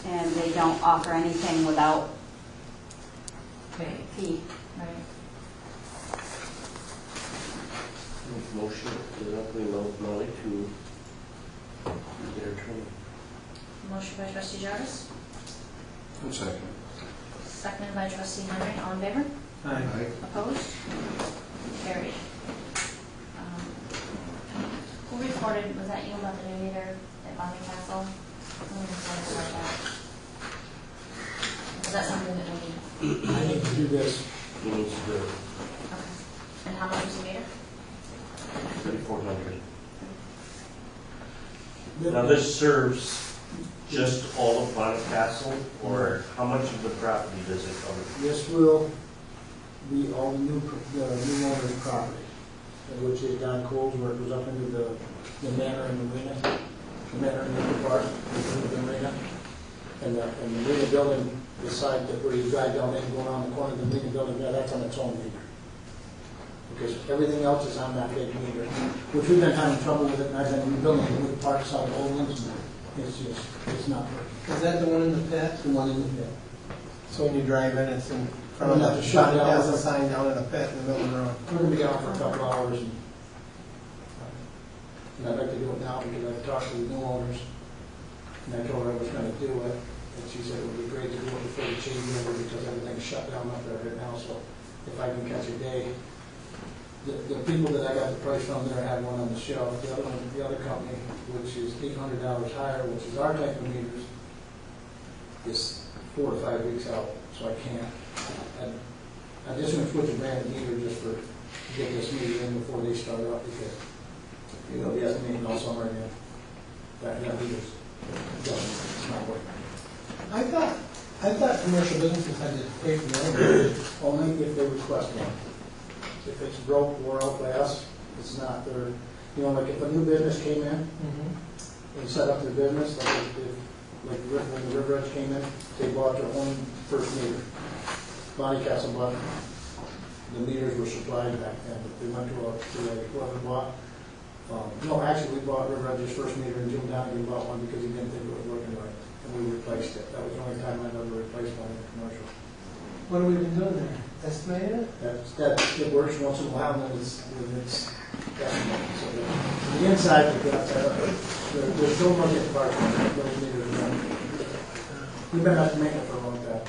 And they don't offer anything without a fee. Right. Motion to Molly to get her training. Motion by trustee Jarvis, One second. seconded by trustee Henry. All in favor? Aye. Opposed? Carried. Who reported, was that you about the new meter at Bonnie Castle? Who reported about that? Is that something that we need? I need to do this. He needs to do it. Okay. And how much was the meter? 3,400. Now, this serves just all of Bonnet Castle, or how much of the property does it cover? This will be all the new owner's property, which is Don Cole's, where it goes up into the manor and marina, the manor and the park, into the marina. And the marina building, the side that where you drive down and go around the corner of the marina building, yeah, that's on its own meter. Because everything else is on that big meter, which we've been having trouble with it, and I've been rebuilding the wood park side of Old Lincoln. It's not working. Is that the one in the pit? The one in the pit. So when you drive in, it's in front We'll of have the to shut shut down. has a sign down in the pit in the middle of the road. We're gonna be out for a couple hours, and I'd like to do it now because I've talked to the new owners, and I told her I was gonna do it, and she said it would be great to do it before the change over because everything's shut down up there right now, so if I can catch a day. The people that I got the price from there had one on the shelf, the other one, the other company, which is $800 higher, which is our type of meters, is 4 to 5 weeks out, so I can't. I just want to switch a brand meter just to get this meter in before they start up because, you know, the estimating all summer again. That meter's done, it's not working. I thought commercial businesses had to pay for their own. Only if they request one. If it's broke or out by us, it's not their, you know, like if a new business came in and set up their business, like when the River Edge came in, they bought their own first meter. Bonnie Castle bought, the meters were supplied back then, but they went to whoever bought. No, actually, we bought River Edge's first meter, and Jim Donovan bought one because he didn't think it was working right, and we replaced it. That was the only time I've ever replaced one in a commercial. What have we been doing there? Estimated it? It works once in a while, and it's definitely, so the inside, there's so much in the park, those meters are done. We better have to make it for a long time.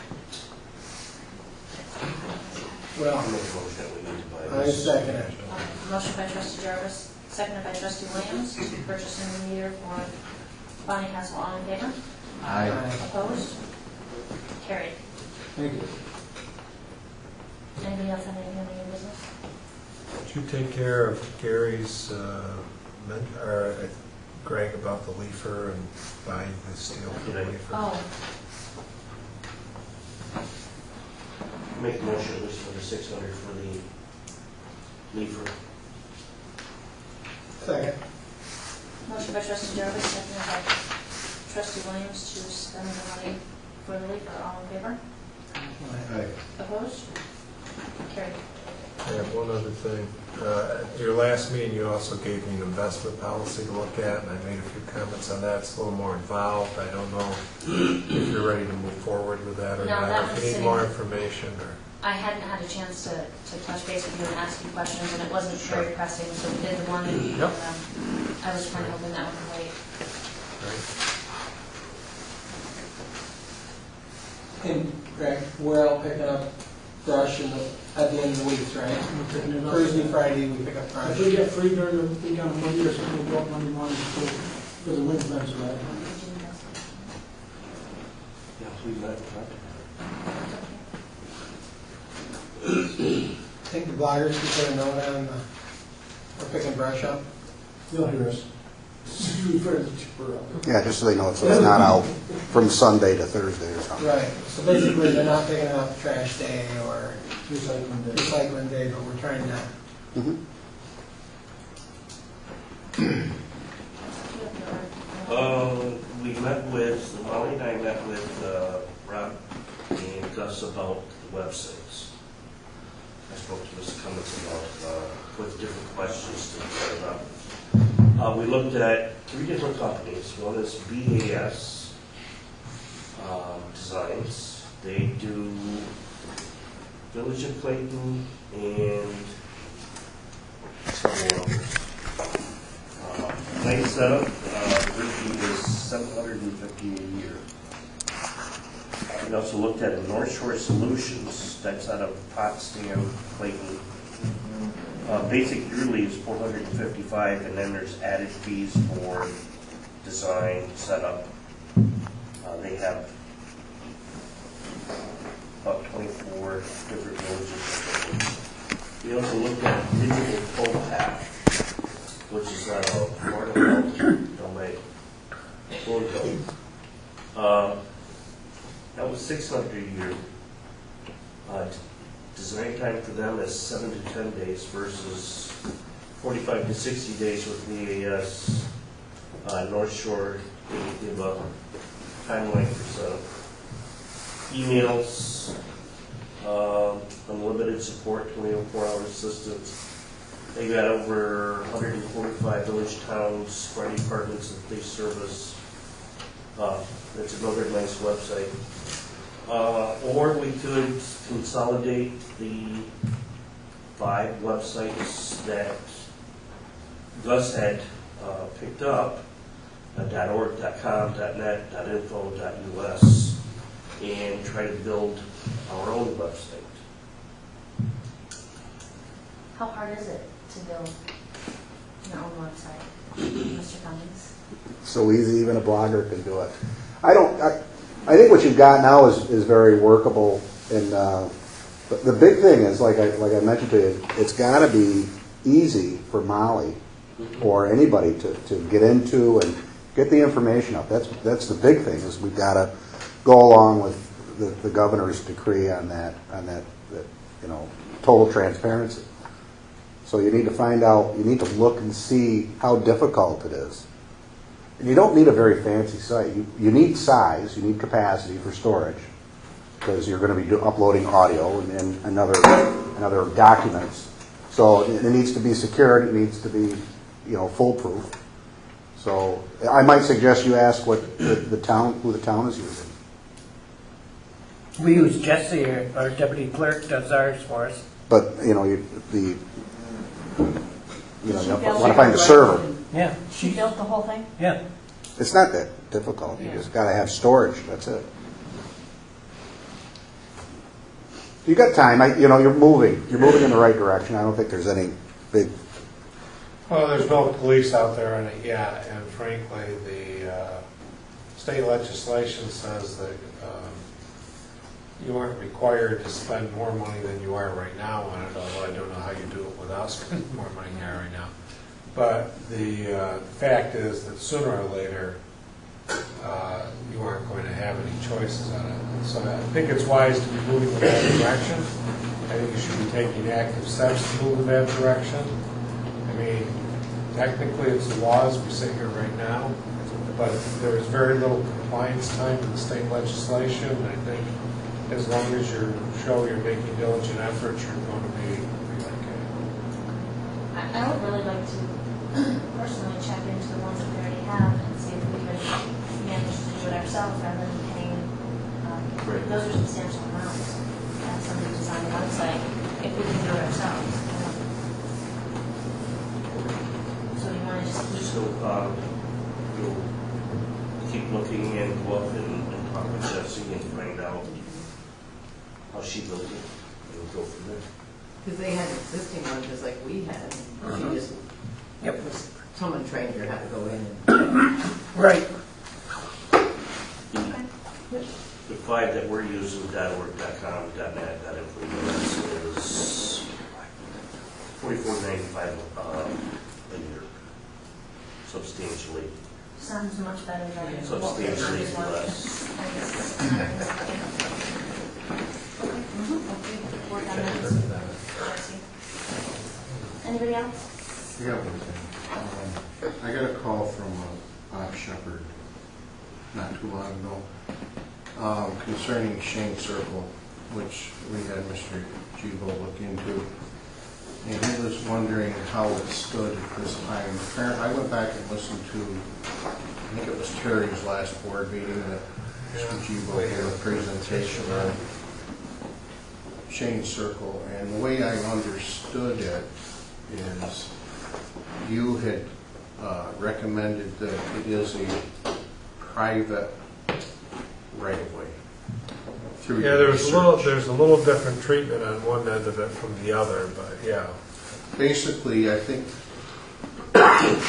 Well, I'll make a motion that we need to buy I this. second it. Motion by trustee Jarvis, seconded by trustee Williams to purchase a new meter for Bonnie Castle. All in favor? Aye. Opposed? Carried. Thank you. Anybody else have anything on your business? Did you take care of Gary's, Greg, about the leafer and buying the steel for the leafer? Oh, Make a motion at least for the 600 for the leafer. Second. motion by trustee Jarvis, seconded by trustee Williams to spend the money for the leafer. All in favor? Aye. Opposed? Carried. I have one other thing. At your last meeting, you also gave me an investment policy to look at, and I made a few comments on that. It's a little more involved. I don't know if you're ready to move forward with that or No, not. that If was you need sitting- more information, or... I hadn't had a chance to touch base with you and ask you questions, and it wasn't very pressing, so we did the one, and Yep. I was kind of hoping that would wait. And Greg, we're out picking up brush at the end of the weeks, right? Thursday, Friday, we pick up brush. If we get free during the week on Monday or something, we'll go up Monday morning for the winter months, right? Yeah, please, that. I think the bloggers should put a note on we're picking brush up. You'll hear us. Refer to the chipper up. Yeah, just so they know, so it's not out from Sunday to Thursday or something. Right, so basically they're not picking up trash day or Recycling day. recycling day, but we're trying to, Mhm. We met with, Molly and I met with Rob and Gus about the websites. I spoke to Mr. Cummins about with different questions to set it up. We looked at 3 different companies. One is BAS Designs. They do Village of Clayton and several others. Nice setup. Ricky was $750 a year. We also looked at a North Shore Solutions, that's out of Potsdam, Clayton. Basic yearly is $455, and then there's added fees for design, setup. They have about 24 different villages. We also looked at digital toll path, which is Florida Delay. That was $600 a year. Design time for them is 7 to 10 days versus 45 to 60 days with the EAS. North Shore, they give a timeline for setup. Emails, unlimited support, 24-hour assistance. They got over 145 village towns, fire departments that they service. That's another nice website. Or we could consolidate the 5 websites that Gus had picked up, .org, .com, .net, .info, .us, and try to build our own website. How hard is it to build your own website, Mr. Cummings? So easy, even a blogger can do it. I think what you've got now is very workable, and the big thing is, like I mentioned to you, it's got to be easy for Molly or anybody to get into and get the information up. That's the big thing, is we've got to go along with the governor's decree on that total transparency. So you need to find out, you need to look and see how difficult it is. And you don't need a very fancy site. You need size, you need capacity for storage, because you're going to be uploading audio and other documents. So it needs to be secured, it needs to be foolproof. So I might suggest you ask what who the town is using. We use Jesse, our deputy clerk, does ours for us. But you want to find a server. Yeah. She built the whole thing? Yeah. It's not that difficult. You just got to have storage. That's it. You got time. You're moving. You're moving in the right direction. I don't think there's any big. Well, there's no police out there in it yet, and frankly, the state legislation says that you aren't required to spend more money than you are right now on it, although I don't know how you do it without spending more money than you are right now. But the fact is that sooner or later, you aren't going to have any choices on it. So I think it's wise to be moving in that direction. I think you should be taking active steps to move in that direction. I mean, technically it's the law as we sit here right now, but there is very little compliance time in the state legislation. I think as long as you show you're making diligent efforts, you're going to be okay. I would really like to personally check into the ones that we already have and see if we could manage to do it ourselves rather than paying. Those are substantial amounts. And somebody design a website if we can do it ourselves. So you want to just keep. So you'll keep looking and go up and talk with Jesse and find out how she built it, and we'll go from there. Because they had existing ones just like we had. You just, someone trained you how to go in and. Right. The 5 that we're using, .org, .com, .net, .info, is $44.95 a year, substantially. Sounds much better than Substantially what we're less. Work on that. Anybody else? I got one thing. I got a call from Bob Shepard not too long ago concerning Shane Circle, which we had Mr. Gibo look into. And he was wondering how it stood at this time. I went back and listened to, I think it was Terry's last board meeting that Mr. Gibo gave a presentation on Shane Circle. And the way I understood it is you had recommended that it is a private right-of-way. Through Yeah, your there's a little different treatment on one end of it from the other, but yeah. Basically, I think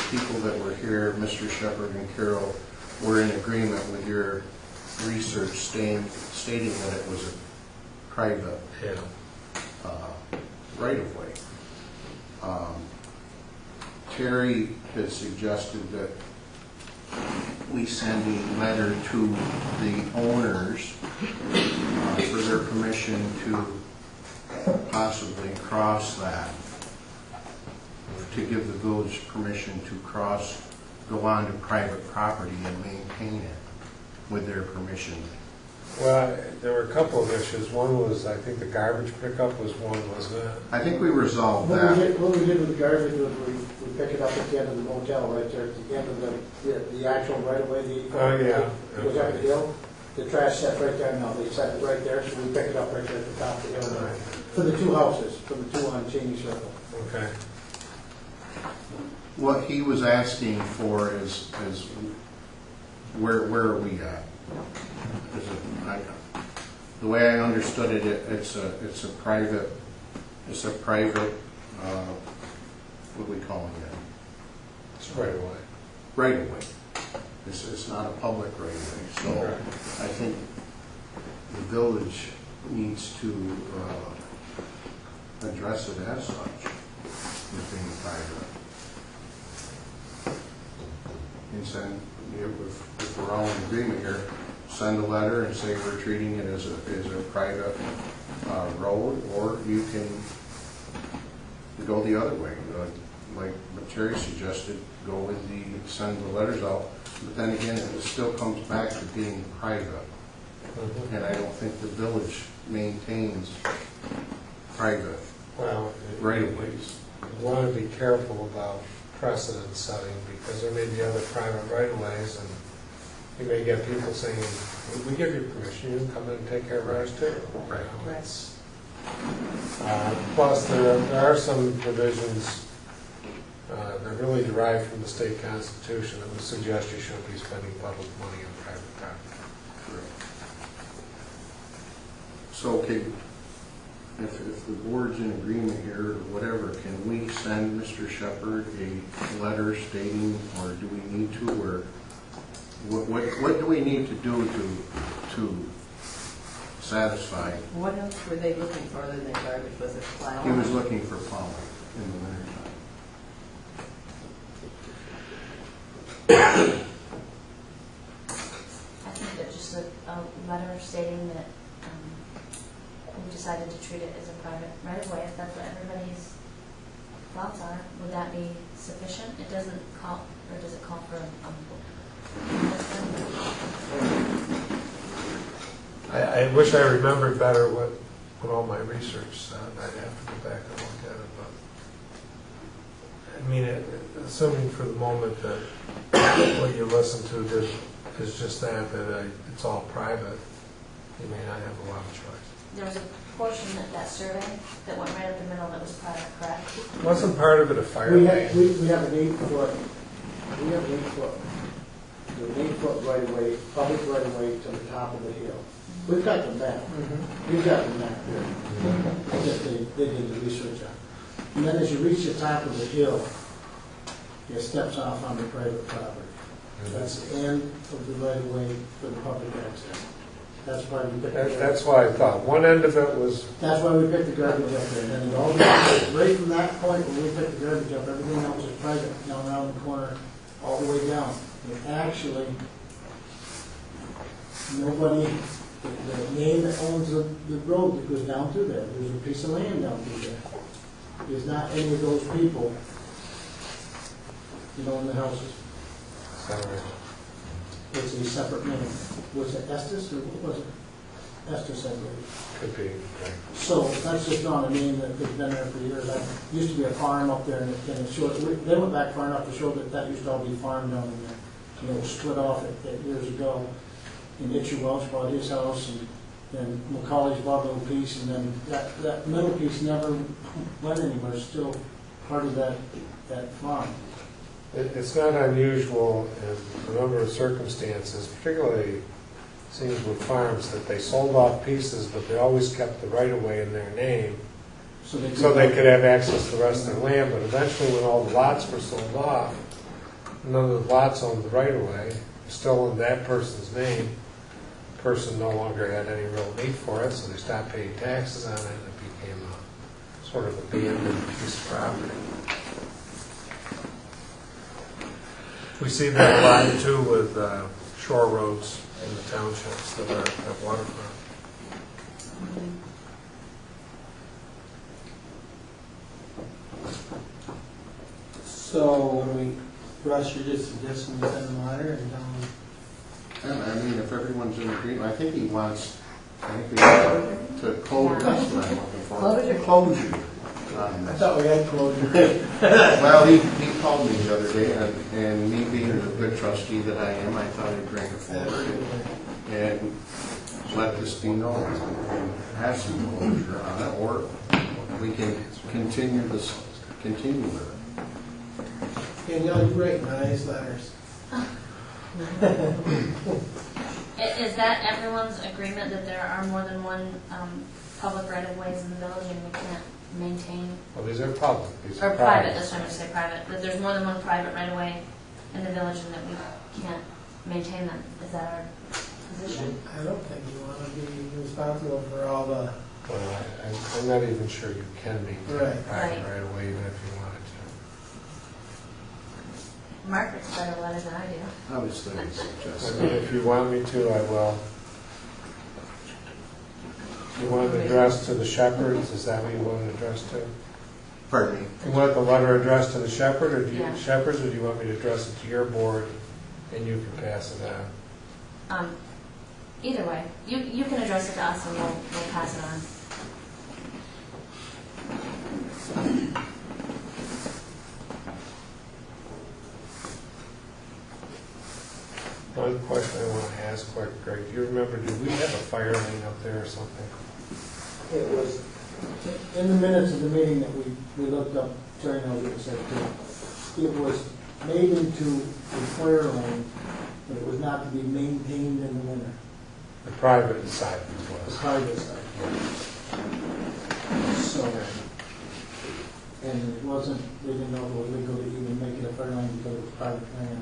people that were here, Mr. Shepherd and Carol, were in agreement with your research stating that it was a private Yeah. right-of-way. Terry has suggested that we send a letter to the owners for their permission to possibly cross that, to give the village permission to go on to private property and maintain it with their permission. Well, there were a couple of issues. One was, I think the garbage pickup was one, wasn't it? I think we resolved What that. we did with the garbage was we pick it up at the end of the motel, right there, at the end of the actual right of way. Oh, yeah. Goes up the hill. The trash set right there now. They set it right there, so we pick it up right there at the top of the hill. Right. For the two houses, for the two on Cheney Circle. Okay. What he was asking for is where are we at? The way I understood it, it's a private, what are we calling it? It's right away. Right of way. It's not a public right of way. So Right. I think the village needs to address it as such, as being private. And send, if we're all in agreement here, send a letter and say we're treating it as a private road, or you can go the other way. Like what Terry suggested, go with send the letters out, but then again, it still comes back to being private. Mm-hmm. And I don't think the village maintains private Well, right-of-ways. you want to be careful about precedent setting, because there may be other private right-of-ways, and you may get people saying, we give you permission, you can come in and take care of ours too. Right. That's, plus, there are some provisions that really derive from the state constitution that would suggest you shouldn't be spending public money on private property. So, okay, if the board's in agreement here, or whatever, can we send Mr. Shepherd a letter stating, or do we need to, or what do we need to do to satisfy? What else were they looking for other than garbage? Was it plowing? He was looking for plowing in the wintertime. I think that just a letter stating that we decided to treat it as a private right-of-way, if that's what everybody's thoughts are, would that be sufficient? It doesn't call, or does it call for I wish I remembered better what all my research said. I'd have to go back and look at it, but I mean, assuming for the moment that what you listen to is just that it's all private, you may not have a lot of choice. there was a portion of that survey that went right up the middle that was private, correct? Wasn't part of it a fire We main? have an 8-foot, there's an 8-foot right of way, public right of way to the top of the hill. We've got the map. We've got the map here. That they did the research on. And then as you reach the top of the hill, it steps off onto private property. That's the end of the right of way for the public access. That's why we picked That's why I thought. One end of it was, That's why we picked the garbage up there. And then it all right from that point when we picked the garbage up, everything else is private down around the corner, all the way down. And actually, nobody, the name that owns the road that goes down through there, there's a piece of land down through there. There's not any of those people, you know, in the houses. sorry. It's a separate name. Was it Estes or what was it? Estes, I believe. Could be. Right. So that's just not a name that has been there for years. That used to be a farm up there, and it showed, they went back far enough to show that that used to all be farm down in there. You know, it was split off it years ago. And Itcher Welch bought his house, and then Macaulay's bought a little piece, and then that middle piece never went anywhere. It's still part of that farm. It's not unusual in a number of circumstances, particularly seems with farms, that they sold off pieces, but they always kept the right-of-way in their name, so they could have access to the rest of their land, but eventually when all the lots were sold off, none of the lots owned the right-of-way, still in that person's name. The person no longer had any real need for it, so they stopped paying taxes on it, and it became a sort of abandoned piece of property. We see that a lot too with shore roads in the townships that are at waterfront. So, Russ, you're just suggesting we send them a letter and tell them, I mean, if everyone's in agreement, I think we want to close this one I'm looking for. Closure. I thought we had closure. Well, he called me the other day, and me being the good trustee that I am, I thought I'd bring it forward and let this be known and have some closure on it, or we can continue with it. Danielle, you write nice letters. Is that everyone's agreement that there are more than one public right-of-ways in the village and we can't maintain? Well, these are public. These Or are private, that's what I'm going to say, private. That there's more than one private right-of-way in the village and that we can't maintain them. Is that our position? I don't think you want to be responsible for all the... Well, I'm not even sure you can be private Right. right away, even if you wanted Mark writes better letters than I do. I was thinking to. I suggest. mean, if you want me to, I will. You want it addressed to the shepherds? Is that what you want it addressed to? Pardon me? You want the letter addressed to the shepherd, or Yeah. shepherds, or do you want me to address it to your board and you can pass it on? Either way, you can address it to us and we'll pass it on. One question I want to ask, Greg, do you remember, did we have a fire lane up there or something? It was, in the minutes of the meeting that we looked up, Terry knows what it said too. It was made into a fire lane, but it was not to be maintained in the winter. The private side The was. private side. So, and it wasn't, they didn't know it was legal to even make it a fire lane because it was private land.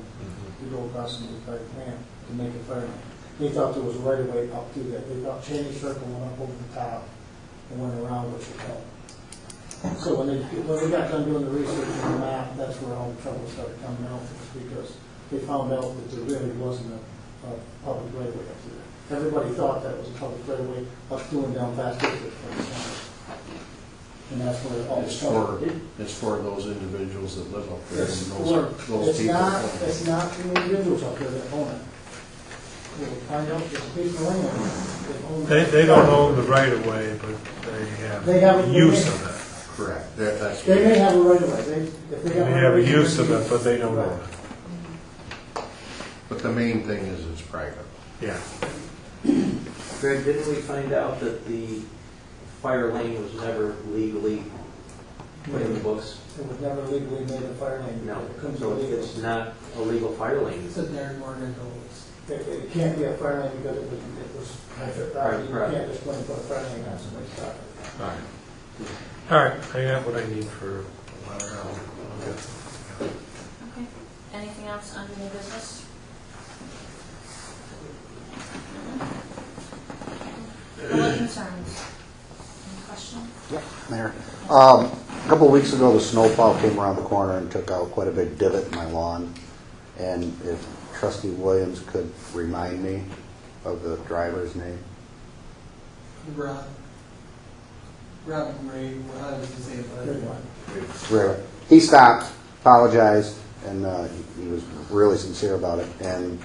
To go across into the private land to make a fire lane. They thought there was a right of way up to that. They thought Cheney Circle went up over the top and went around what you call. So when we got done doing the research on the map, that's where all the trouble started coming out, was because they found out that there really wasn't a public right of way up there. Everybody thought that was a public right of way up to and down Fast District. And that's where all the trouble. It's for those individuals that live up there. It's And those it's people. not the individuals up there that own it. We'll find out it's a piece of land that own it. They don't own the right of way, but they have use of it. Correct. That's They may have a right of way. If They have a use of it, but they don't own Right. it. But the main thing is it's private. Yeah. Greg, didn't we find out that the fire lane was never legally put in the books? It was never legally made a fire lane. No, It couldn't so be legal. it's not a legal fire lane. It's a darn morning goals. It can't be a fire lane because it was private property. You Private. can't just go and put a fire lane on somebody's property. All right. All right, I have what I need for a letter. I'll get something together. Okay. Anything else under new business? Public concerns? Any questions? Yep, Mayor. A couple of weeks ago, the snowplow came around the corner and took out quite a big divot in my lawn. And if Trustee Williams could remind me of the driver's name. Rob Ray, how did you say it? Right. He stopped, apologized, and he was really sincere about it. And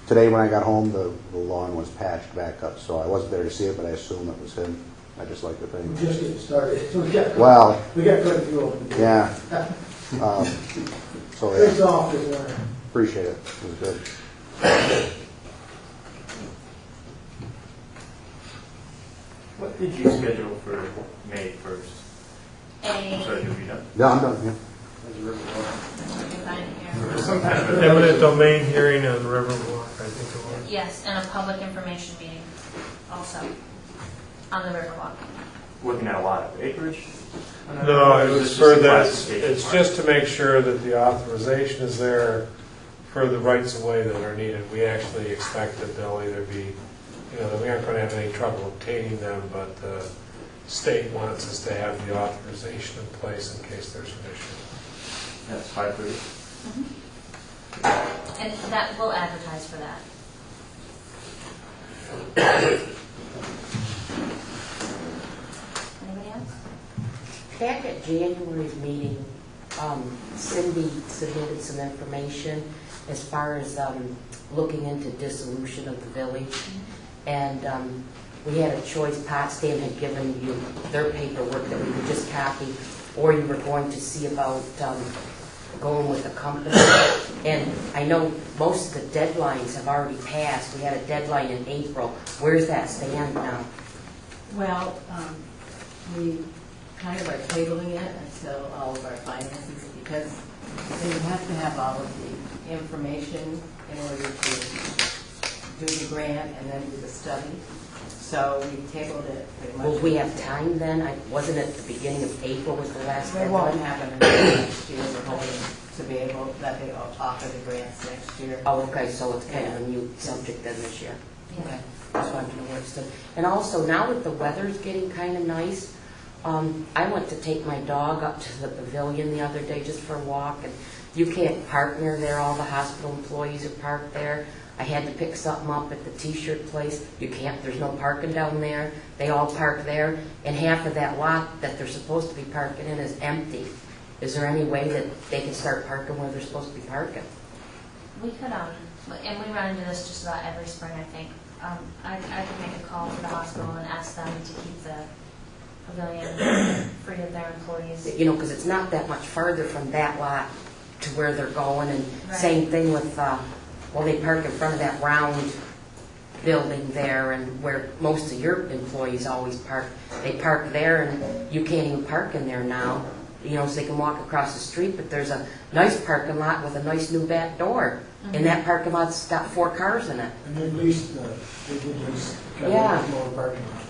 today when I got home, the lawn was patched back up. So I wasn't there to see it, but I assume it was him. I just like to think. We're just getting started. Well, We got quite a few open. yeah. So It's yeah, off this winter. appreciate it. It was good. What did you schedule for May 1st? So A, you'll be done? No, I'm done, yeah. you can find it here. Eminent domain hearing on Riverwalk, I think it was. Yes, and a public information meeting also on the Riverwalk. Looking at a lot of acreage? No, it was just for a that, classification it's part? just to make sure that the authorization is there for the rights of way that are needed. We actually expect that they'll either be, that we aren't going to have any trouble obtaining them, but the state wants us to have the authorization in place in case there's an issue. That's 5:30. And that, we'll advertise for that. Anybody else? Back at January's meeting, Cindy submitted some information as far as looking into dissolution of the village. And we had a choice. Potsdam had given you their paperwork that we could just copy, or you were going to see about going with a company. And I know most of the deadlines have already passed. We had a deadline in April. Where's that stand now? Well, we kind of are tabling it until all of our finances, because they have to have all of the information in order to do the grant and then do the study. So we tabled it pretty much. Will we have time then? Wasn't it the beginning of April was the last It deadline? won't happen until next year. We're hoping to be able, that they offer the grants next year. Oh, okay, so it's kind of a mute subject then this year. Okay, just wanted to know where it stood. And also, now that the weather's getting kind of nice, I went to take my dog up to the pavilion the other day just for a walk, and you can't park near there. All the hospital employees are parked there. I had to pick something up at the t-shirt place. You can't, there's no parking down there. They all park there, and half of that lot that they're supposed to be parking in is empty. Is there any way that they can start parking where they're supposed to be parking? We could, and we run into this just about every spring, I think. I could make a call to the hospital and ask them to keep the pavilion free of their employees. Because it's not that much farther from that lot to where they're going, and Right. same thing with, they park in front of that round building there, and where most of your employees always park. They park there, and you can't even park in there now, so they can walk across the street, but there's a nice parking lot with a nice new back door. And that parking lot's got 4 cars in it. And at least, they did lease. Yeah. More parking lot.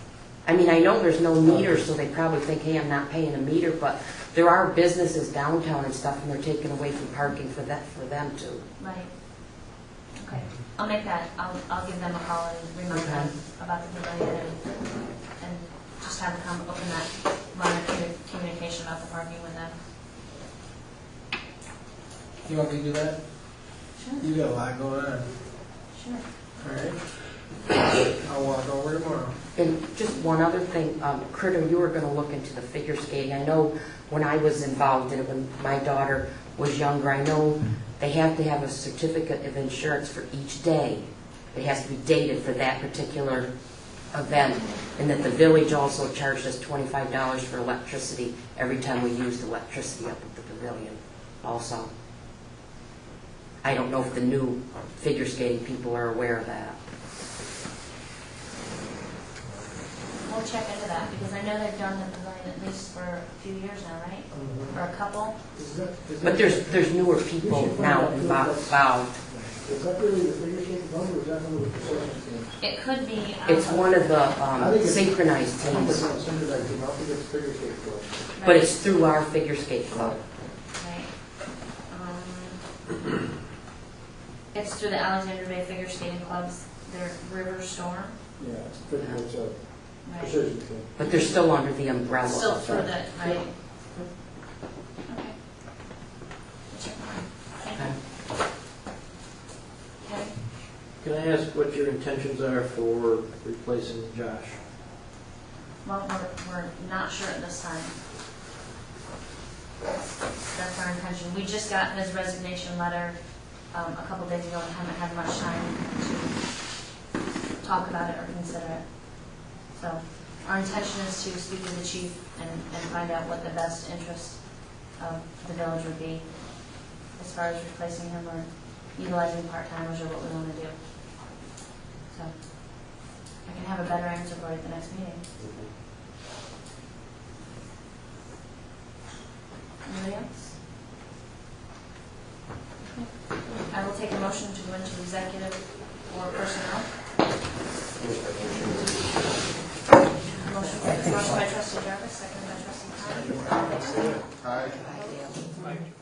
I mean, I know there's no meter, so they probably think, hey, I'm not paying a meter, but there are businesses downtown and stuff, and they're taking away from parking for them too. Right. Okay. I'll make that, I'll give them a call and remind them about the pavilion and just have them open that line of communication about the parking with them. You want me to do that? Sure. You got a lot going on. Sure. All right. I'll walk over tomorrow. And just one other thing, Critter, you were going to look into the figure skating. I know when I was involved in it, when my daughter was younger, I know they have to have a certificate of insurance for each day. It has to be dated for that particular event. And that the village also charged us $25 for electricity every time we used electricity up at the pavilion also. I don't know if the new figure skating people are aware of that. We'll check into that because I know they've done the pavilion at least for a few years now, right? Or a couple. But there's newer people now involved. Is that really the figure skating club, or is that one of the concession stands? It could be. It's one of the synchronized I think it's teams, not synchronized team, I think it's figure skating club. but it's through our figure skate club. Right. It's through the Alexander Bay Figure Skating Club's, their River Storm. Yeah, it's pretty much a Right. precision thing. But they're still under the umbrella. Still of through that. the, right? Okay. Check mine. Thank you. Okay. Can I ask what your intentions are for replacing Josh? Well, we're not sure at this time. That's our intention. We just got his resignation letter a couple days ago and haven't had much time to talk about it or consider it. So our intention is to speak with the chief and find out what the best interest of the village would be as far as replacing him or utilizing part-timers or what we want to do. So I can have a better answer for you at the next meeting. Anybody else? Okay. go into executive or personnel. Motion by trustee Jarvis, second by trustee Todd. Aye. Aye.